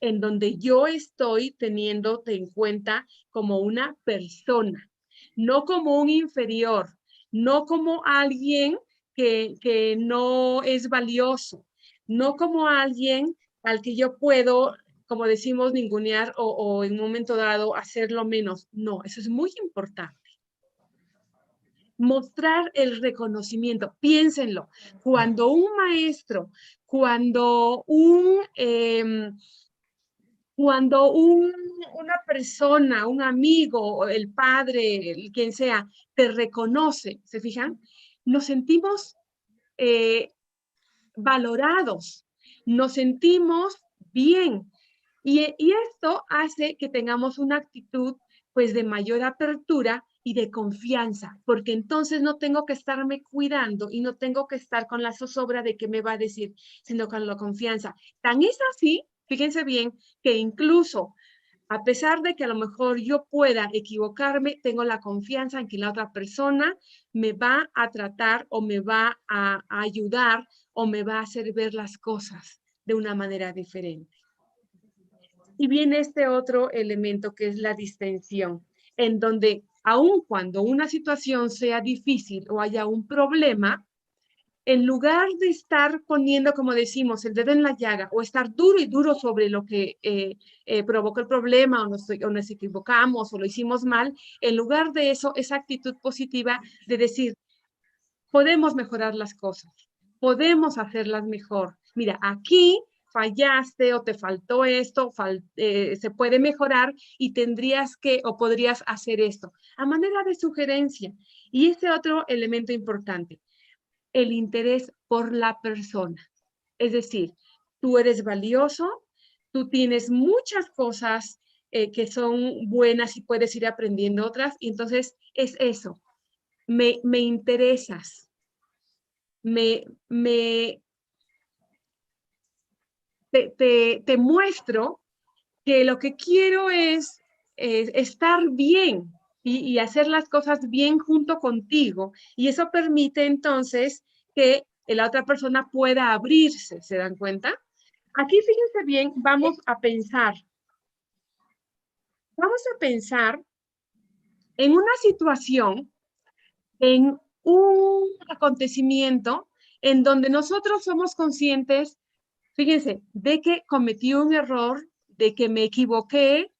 en donde yo estoy teniéndote en cuenta como una persona, no como un inferior, no como alguien que no es valioso, no como alguien al que yo puedo, como decimos, ningunear o en un momento dado hacerlo menos. No, eso es muy importante. Mostrar el reconocimiento. Piénsenlo. Cuando un maestro, cuando una persona, un amigo, el padre, quien sea, te reconoce, ¿se fijan? Nos sentimos valorados, nos sentimos bien. Y esto hace que tengamos una actitud pues de mayor apertura y de confianza, porque entonces no tengo que estarme cuidando y no tengo que estar con la zozobra de qué me va a decir, sino con la confianza. Tan es así, fíjense bien, que incluso a pesar de que a lo mejor yo pueda equivocarme, tengo la confianza en que la otra persona me va a tratar o me va a ayudar o me va a hacer ver las cosas de una manera diferente. Y viene este otro elemento que es la distensión, en donde aun cuando una situación sea difícil o haya un problema, en lugar de estar poniendo, como decimos, el dedo en la llaga o estar duro y duro sobre lo que provocó el problema o nos equivocamos o lo hicimos mal, en lugar de eso, esa actitud positiva de decir, podemos mejorar las cosas, podemos hacerlas mejor. Mira, aquí fallaste o te faltó esto, se puede mejorar y tendrías que o podrías hacer esto, a manera de sugerencia. Y ese otro elemento importante, el interés por la persona. Es decir, tú eres valioso, tú tienes muchas cosas que son buenas y puedes ir aprendiendo otras, y entonces es eso, me interesas, te muestro que lo que quiero es estar bien y hacer las cosas bien junto contigo. Y eso permite entonces que la otra persona pueda abrirse, ¿se dan cuenta? Aquí fíjense bien, vamos a pensar en una situación, en un acontecimiento en donde nosotros somos conscientes, fíjense, de que cometí un error, de que me equivoqué,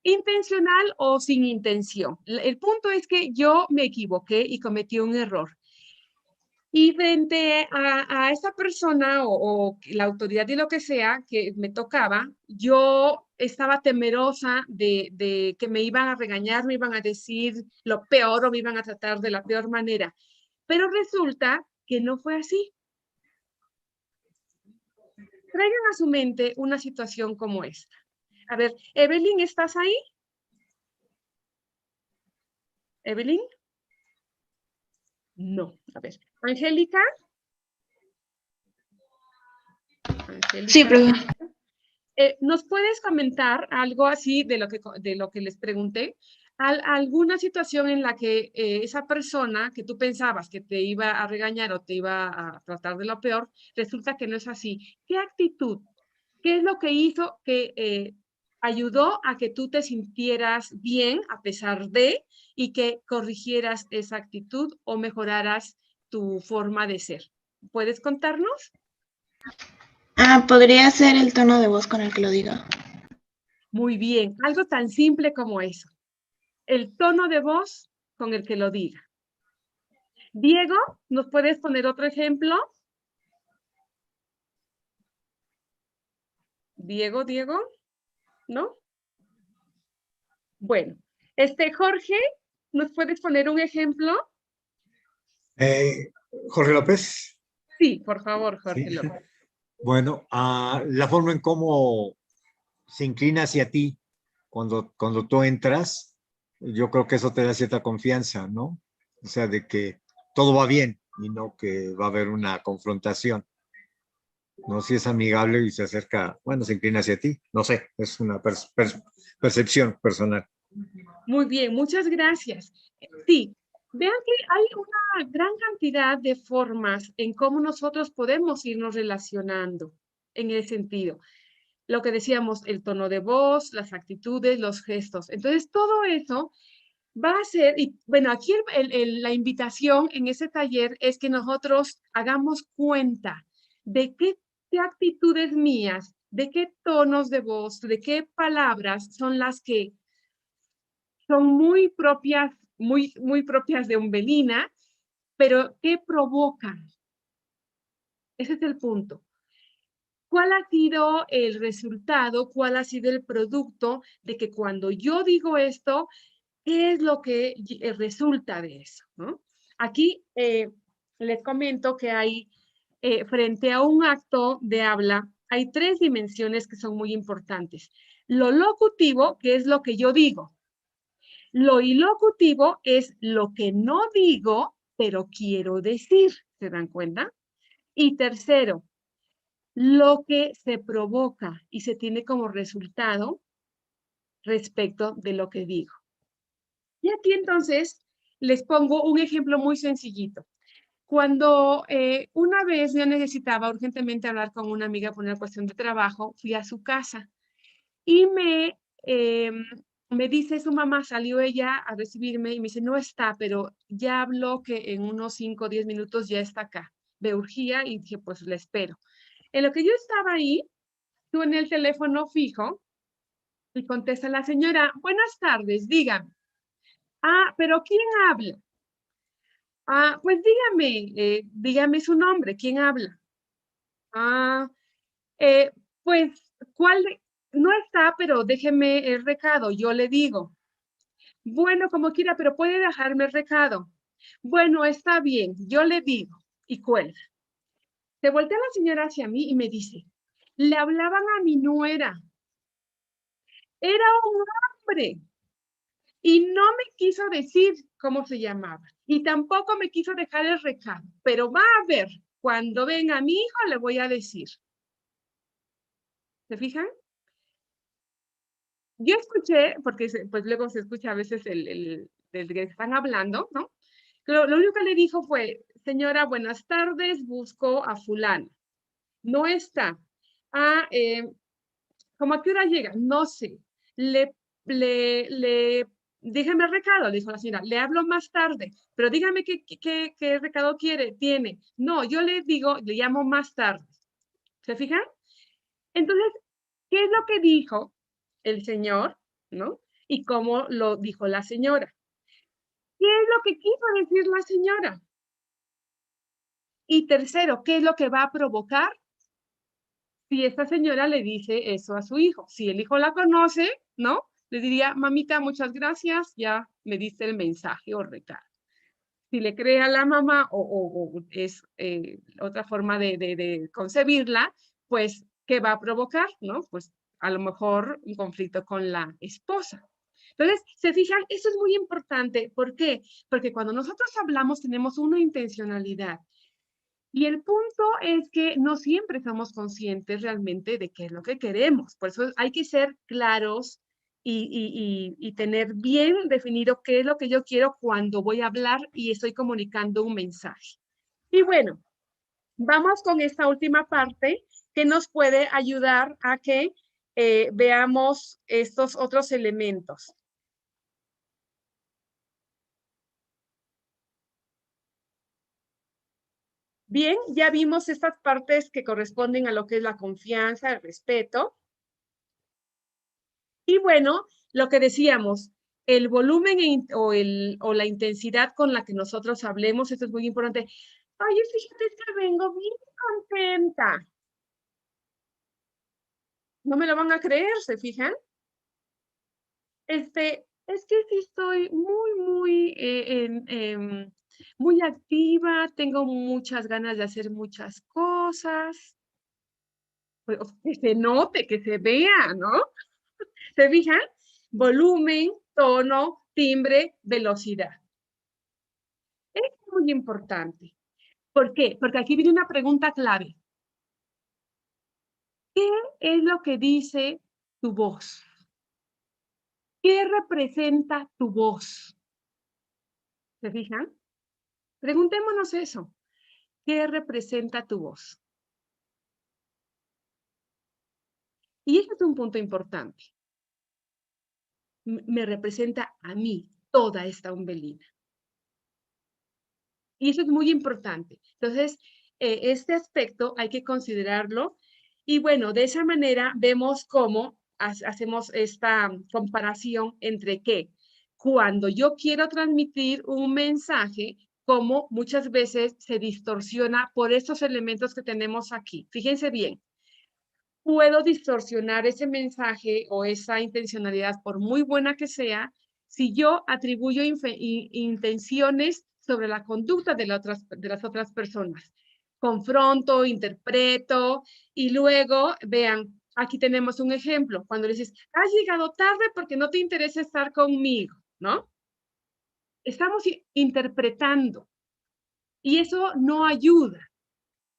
intencional o sin intención. El punto es que yo me equivoqué y cometí un error. Y frente a esa persona o la autoridad y lo que sea que me tocaba, yo estaba temerosa de que me iban a regañar, me iban a decir lo peor o me iban a tratar de la peor manera. Pero resulta que no fue así. Traigan a su mente una situación como esta. A ver, Evelyn, ¿estás ahí? ¿Evelyn? No. A ver, ¿Angélica? Sí, profe. ¿Nos puedes comentar algo así de lo que les pregunté? ¿Alguna situación en la que esa persona que tú pensabas que te iba a regañar o te iba a tratar de lo peor, resulta que no es así? ¿Qué actitud? ¿Qué es lo que hizo que ayudó a que tú te sintieras bien a pesar de y que corrigieras esa actitud o mejoraras tu forma de ser? ¿Puedes contarnos? Podría ser el tono de voz con el que lo diga. Muy bien, algo tan simple como eso. el tono de voz con el que lo diga. Diego, ¿nos puedes poner otro ejemplo? Diego, ¿no? Bueno, Jorge, ¿nos puedes poner un ejemplo? Jorge López. Sí, por favor, Jorge Sí. López. Bueno, la forma en cómo se inclina hacia ti cuando tú entras, yo creo que eso te da cierta confianza, ¿no? O sea, de que todo va bien y no que va a haber una confrontación. No, si es amigable y se acerca, bueno, se inclina hacia ti. No sé, es una percepción personal. Muy bien, muchas gracias. Sí, vean que hay una gran cantidad de formas en cómo nosotros podemos irnos relacionando en ese sentido. Lo que decíamos, el tono de voz, las actitudes, los gestos. Entonces, todo eso va a ser, y bueno, aquí la invitación en ese taller es que nosotros hagamos cuenta de qué actitudes mías, de qué tonos de voz, de qué palabras son las que son muy propias, muy propias de Umbelina, pero ¿qué provocan? Ese es el punto. ¿Cuál ha sido el resultado? ¿Cuál ha sido el producto de que cuando yo digo esto, qué es lo que resulta de eso, ¿no? Aquí les comento que hay, frente a un acto de habla, hay 3 dimensiones que son muy importantes. Lo locutivo, que es lo que yo digo. Lo ilocutivo es lo que no digo, pero quiero decir. ¿Se dan cuenta? Y tercero, lo que se provoca y se tiene como resultado respecto de lo que digo. Y aquí entonces les pongo un ejemplo muy sencillito. Cuando una vez yo necesitaba urgentemente hablar con una amiga por una cuestión de trabajo, fui a su casa y me dice su mamá, salió ella a recibirme y me dice, no está, pero ya habló que en unos 5 o 10 minutos ya está acá. Me urgía y dije, pues la espero. En lo que yo estaba ahí, tú en el teléfono fijo y contesta la señora, buenas tardes, dígame. Ah, pero ¿quién habla? Ah, pues dígame su nombre, ¿quién habla? Ah, pues, no está, pero déjeme el recado, yo le digo. Bueno, como quiera, pero puede dejarme el recado. Bueno, está bien, yo le digo. Y cuelga. Se voltea la señora hacia mí y me dice, le hablaban a mi nuera. Era un hombre. Y no me quiso decir cómo se llamaba. Y tampoco me quiso dejar el recado. Pero va a ver, cuando venga mi hijo le voy a decir. ¿Se fijan? Yo escuché, porque pues luego se escucha a veces del que están hablando, ¿no? Pero lo único que le dijo fue, señora, buenas tardes, busco a fulano. No está. Ah, ¿cómo a qué hora llega? No sé. Déjeme el recado, le dijo la señora. Le hablo más tarde, pero dígame qué recado tiene. No, yo le digo, le llamo más tarde. ¿Se fijan? Entonces, ¿qué es lo que dijo el señor, no? Y cómo lo dijo la señora. ¿Qué es lo que quiso decir la señora? Y tercero, ¿qué es lo que va a provocar si esta señora le dice eso a su hijo? Si el hijo la conoce, ¿no? Le diría, mamita, muchas gracias, ya me diste el mensaje o recado. Si le cree a la mamá o es otra forma de concebirla, pues, ¿qué va a provocar? ¿No? Pues a lo mejor un conflicto con la esposa. Entonces, se fijan, eso es muy importante. ¿Por qué? Porque cuando nosotros hablamos tenemos una intencionalidad. Y el punto es que no siempre somos conscientes realmente de qué es lo que queremos. Por eso hay que ser claros y tener bien definido qué es lo que yo quiero cuando voy a hablar y estoy comunicando un mensaje. Y bueno, vamos con esta última parte que nos puede ayudar a que veamos estos otros elementos. Bien, ya vimos estas partes que corresponden a lo que es la confianza, el respeto. Y bueno, lo que decíamos, el volumen o la intensidad con la que nosotros hablemos, esto es muy importante. Ay, fíjate que vengo bien contenta. No me lo van a creer, ¿se fijan? Es que sí estoy muy activa, tengo muchas ganas de hacer muchas cosas. Pues, que se note, que se vea, ¿no? ¿Se fijan? Volumen, tono, timbre, velocidad. Es muy importante. ¿Por qué? Porque aquí viene una pregunta clave. ¿Qué es lo que dice tu voz? ¿Qué representa tu voz? ¿Se fijan? Preguntémonos eso. ¿Qué representa tu voz? Y este es un punto importante. Me representa a mí toda esta umbelina. Y eso es muy importante. Entonces, este aspecto hay que considerarlo. Y bueno, de esa manera vemos cómo hacemos esta comparación entre que cuando yo quiero transmitir un mensaje, como muchas veces se distorsiona por estos elementos que tenemos aquí. Fíjense bien, puedo distorsionar ese mensaje o esa intencionalidad, por muy buena que sea, si yo atribuyo intenciones sobre la conducta de las otras personas. Confronto, interpreto y luego, vean, aquí tenemos un ejemplo. Cuando le dices, has llegado tarde porque no te interesa estar conmigo, ¿no? Estamos interpretando y eso no ayuda.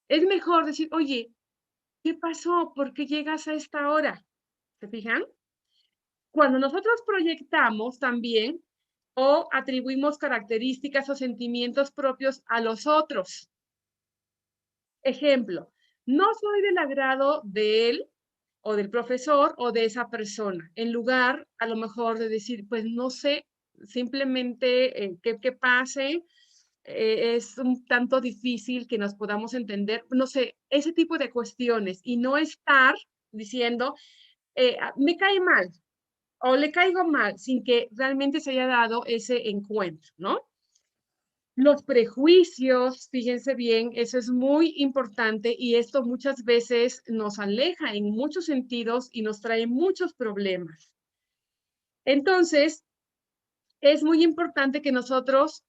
Es mejor decir, oye, ¿qué pasó? ¿Por qué llegas a esta hora? ¿Se fijan? Cuando nosotros proyectamos también o atribuimos características o sentimientos propios a los otros. Ejemplo, no soy del agrado de él o del profesor o de esa persona. En lugar, a lo mejor, de decir, pues no sé, simplemente que pase, es un tanto difícil que nos podamos entender, no sé, ese tipo de cuestiones y no estar diciendo, me cae mal o le caigo mal sin que realmente se haya dado ese encuentro, ¿no? Los prejuicios, fíjense bien, eso es muy importante y esto muchas veces nos aleja en muchos sentidos y nos trae muchos problemas. Entonces, es muy importante que nosotros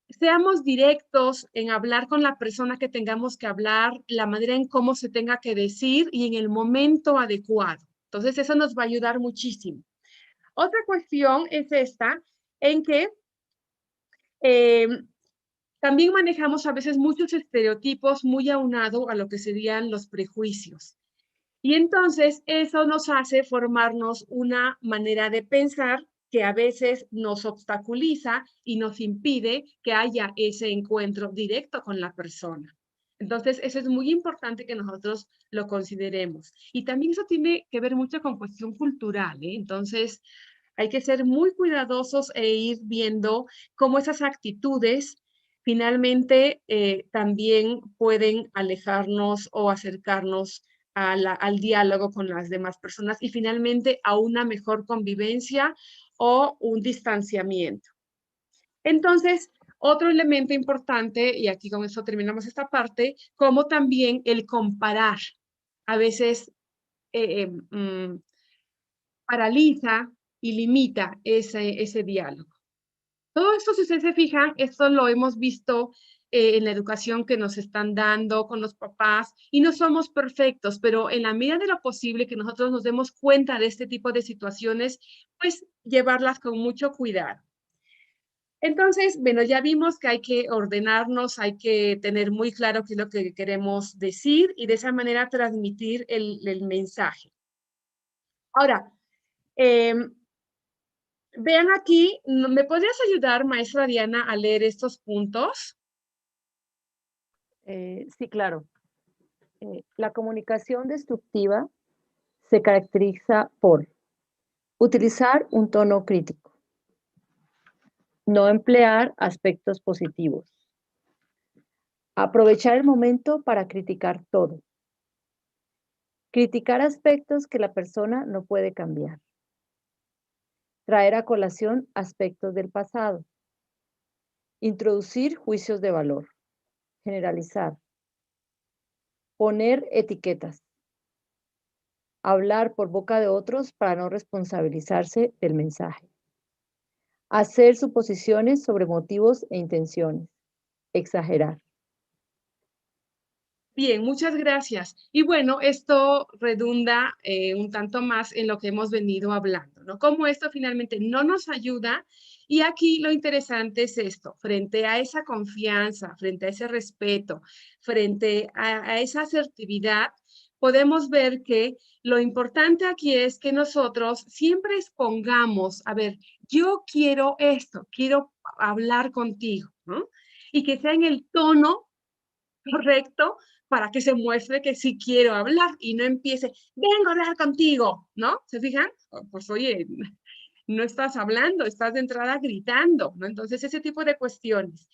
seamos directos en hablar con la persona que tengamos que hablar, la manera en cómo se tenga que decir y en el momento adecuado. Entonces, eso nos va a ayudar muchísimo. Otra cuestión es esta, en que también manejamos a veces muchos estereotipos muy aunado a lo que serían los prejuicios. Y entonces eso nos hace formarnos una manera de pensar que a veces nos obstaculiza y nos impide que haya ese encuentro directo con la persona. Entonces, eso es muy importante que nosotros lo consideremos. Y también eso tiene que ver mucho con cuestión cultural, ¿eh? Entonces, hay que ser muy cuidadosos e ir viendo cómo esas actitudes finalmente también pueden alejarnos o acercarnos al diálogo con las demás personas y finalmente a una mejor convivencia o un distanciamiento. Entonces, otro elemento importante, y aquí con eso terminamos esta parte, como también el comparar. A veces paraliza y limita ese diálogo. Todo esto, si ustedes se fijan, esto lo hemos visto en la educación que nos están dando con los papás y no somos perfectos, pero en la medida de lo posible que nosotros nos demos cuenta de este tipo de situaciones, pues llevarlas con mucho cuidado. Entonces, bueno, ya vimos que hay que ordenarnos, hay que tener muy claro qué es lo que queremos decir y de esa manera transmitir el mensaje. Ahora, vean aquí, ¿me podrías ayudar, maestra Diana, a leer estos puntos? Sí, claro. La comunicación destructiva se caracteriza por utilizar un tono crítico, no emplear aspectos positivos, aprovechar el momento para criticar todo, criticar aspectos que la persona no puede cambiar, traer a colación aspectos del pasado, introducir juicios de valor, generalizar, poner etiquetas, hablar por boca de otros para no responsabilizarse del mensaje, hacer suposiciones sobre motivos e intenciones, exagerar. Bien, muchas gracias. Y bueno, esto redunda un tanto más en lo que hemos venido hablando, ¿no? Cómo esto finalmente no nos ayuda. Y aquí lo interesante es esto, frente a esa confianza, frente a ese respeto, frente a esa asertividad, podemos ver que lo importante aquí es que nosotros siempre expongamos, a ver, yo quiero esto, quiero hablar contigo, ¿no? Y que sea en el tono correcto para que se muestre que sí quiero hablar y no empiece, vengo a hablar contigo, ¿no? ¿Se fijan? Pues oye, no estás hablando, estás de entrada gritando, ¿no? Entonces, ese tipo de cuestiones,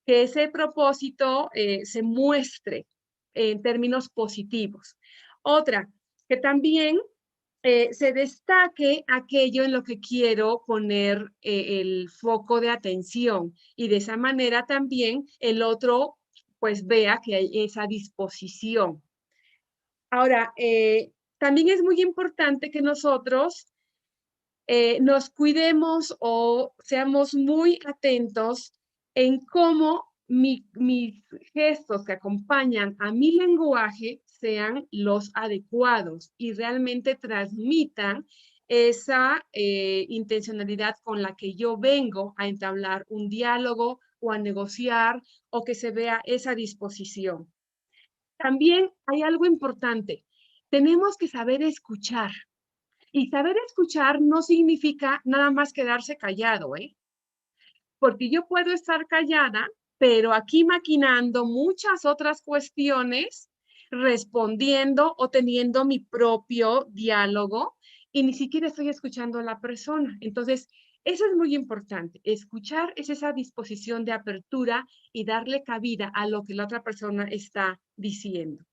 que ese propósito se muestre en términos positivos. Otra, que también se destaque aquello en lo que quiero poner el foco de atención y de esa manera también el otro pues vea que hay esa disposición. Ahora, también es muy importante que nosotros nos cuidemos o seamos muy atentos en cómo mis gestos que acompañan a mi lenguaje sean los adecuados y realmente transmitan esa intencionalidad con la que yo vengo a entablar un diálogo o a negociar o que se vea esa disposición. También hay algo importante. Tenemos que saber escuchar. Y saber escuchar no significa nada más quedarse callado, ¿eh? Porque yo puedo estar callada, pero aquí maquinando muchas otras cuestiones, respondiendo o teniendo mi propio diálogo y ni siquiera estoy escuchando a la persona. Entonces, eso es muy importante. Escuchar es esa disposición de apertura y darle cabida a lo que la otra persona está diciendo.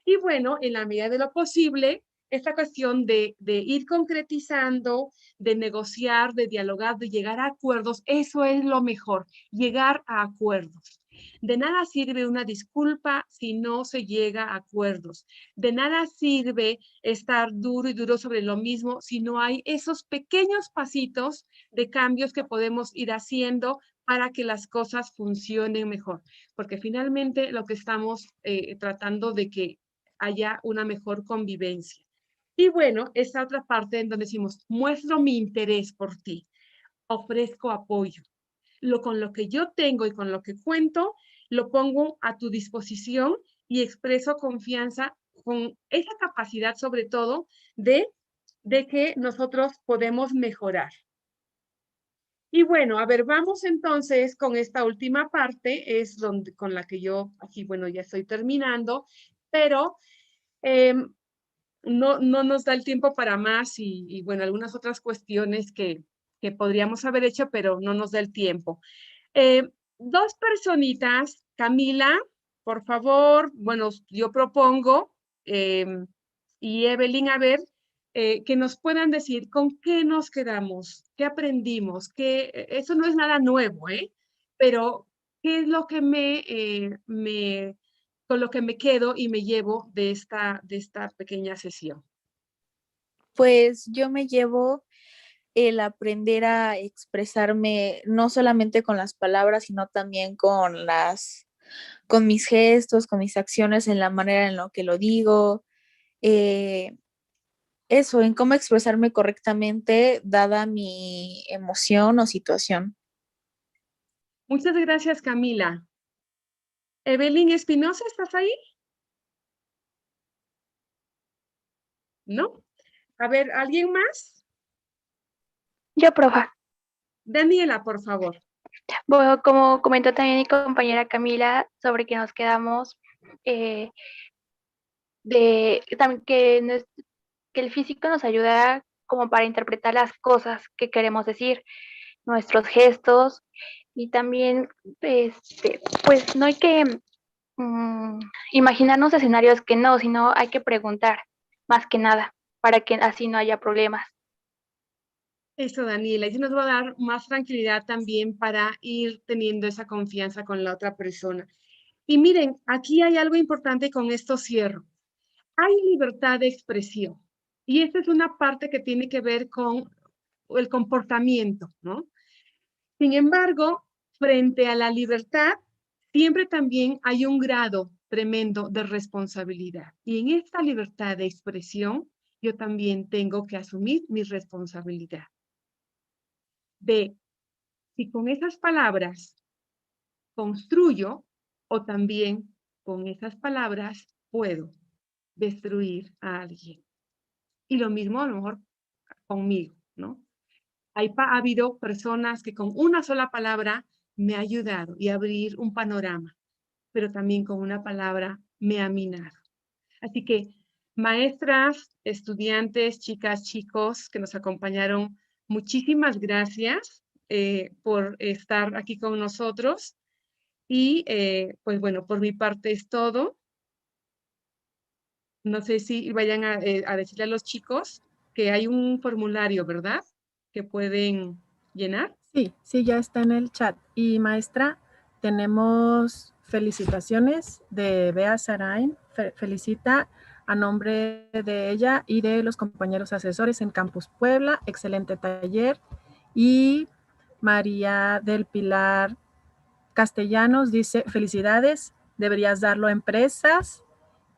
Y bueno, en la medida de lo posible, esta cuestión de ir concretizando, de negociar, de dialogar, de llegar a acuerdos, eso es lo mejor, llegar a acuerdos. De nada sirve una disculpa si no se llega a acuerdos. De nada sirve estar duro y duro sobre lo mismo si no hay esos pequeños pasitos de cambios que podemos ir haciendo para que las cosas funcionen mejor. Porque finalmente lo que estamos tratando de que haya una mejor convivencia. Y bueno, esta otra parte en donde decimos, muestro mi interés por ti, ofrezco apoyo. Con lo que yo tengo y con lo que cuento, lo pongo a tu disposición y expreso confianza con esa capacidad sobre todo de que nosotros podemos mejorar. Y bueno, a ver, vamos entonces con esta última parte, es donde, con la que yo aquí, bueno, ya estoy terminando, pero no nos da el tiempo para más y bueno, algunas otras cuestiones que podríamos haber hecho, pero no nos da el tiempo. Dos personitas, Camila, por favor, bueno, yo propongo, y Evelyn, a ver, que nos puedan decir con qué nos quedamos, qué aprendimos, eso no es nada nuevo, pero qué es lo que con lo que me quedo y me llevo de esta pequeña sesión. Pues yo me llevo el aprender a expresarme no solamente con las palabras, sino también con mis gestos, con mis acciones, en la manera en la que lo digo. Eso, en cómo expresarme correctamente dada mi emoción o situación. Muchas gracias, Camila. Evelyn Espinosa, ¿estás ahí? ¿No? A ver, ¿alguien más? Yo, profa. Daniela, por favor. Bueno, como comentó también mi compañera Camila sobre que nos quedamos también que el físico nos ayuda como para interpretar las cosas que queremos decir, nuestros gestos y también pues no hay que imaginarnos escenarios que no, sino hay que preguntar más que nada para que así no haya problemas. Eso, Daniela, y eso nos va a dar más tranquilidad también para ir teniendo esa confianza con la otra persona. Y miren, aquí hay algo importante, con esto cierro. Hay libertad de expresión. Y esta es una parte que tiene que ver con el comportamiento, ¿no? Sin embargo, frente a la libertad, siempre también hay un grado tremendo de responsabilidad. Y en esta libertad de expresión, yo también tengo que asumir mi responsabilidad. De si con esas palabras construyo o también con esas palabras puedo destruir a alguien. Y lo mismo a lo mejor conmigo, ¿no? Ha habido personas que con una sola palabra me ha ayudado y abrir un panorama, pero también con una palabra me ha minado. Así que maestras, estudiantes, chicas, chicos que nos acompañaron, muchísimas gracias por estar aquí con nosotros. Y pues bueno, por mi parte es todo. No sé si vayan a decirle a los chicos que hay un formulario, ¿verdad? Que pueden llenar. Sí, sí, ya está en el chat. Y maestra, tenemos felicitaciones de Bea Sarain. Felicita a nombre de ella y de los compañeros asesores en Campus Puebla. Excelente taller. Y María del Pilar Castellanos dice, felicidades, deberías darlo a empresas.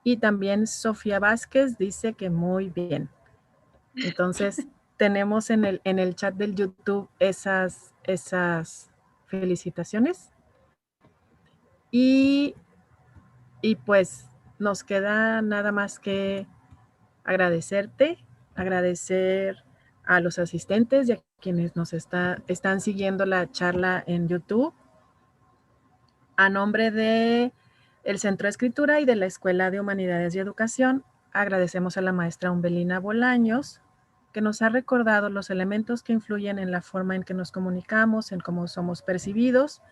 Y también Sofía Vázquez dice que muy bien. Entonces, tenemos en el chat del YouTube esas felicitaciones. Y pues nos queda nada más que agradecerte, agradecer a los asistentes y a quienes nos están siguiendo la charla en YouTube. A nombre de el Centro de Escritura y de la Escuela de Humanidades y Educación, agradecemos a la maestra Umbelina Bolaños, que nos ha recordado los elementos que influyen en la forma en que nos comunicamos, en cómo somos percibidos,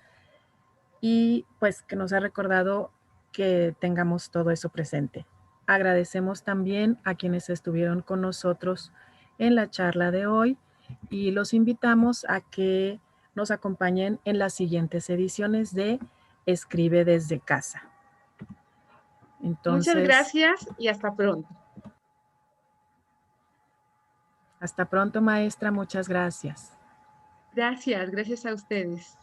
y pues que nos ha recordado que tengamos todo eso presente. Agradecemos también a quienes estuvieron con nosotros en la charla de hoy y los invitamos a que nos acompañen en las siguientes ediciones de Escribe desde casa. Entonces, muchas gracias y hasta pronto. Hasta pronto, maestra. Muchas gracias. Gracias a ustedes.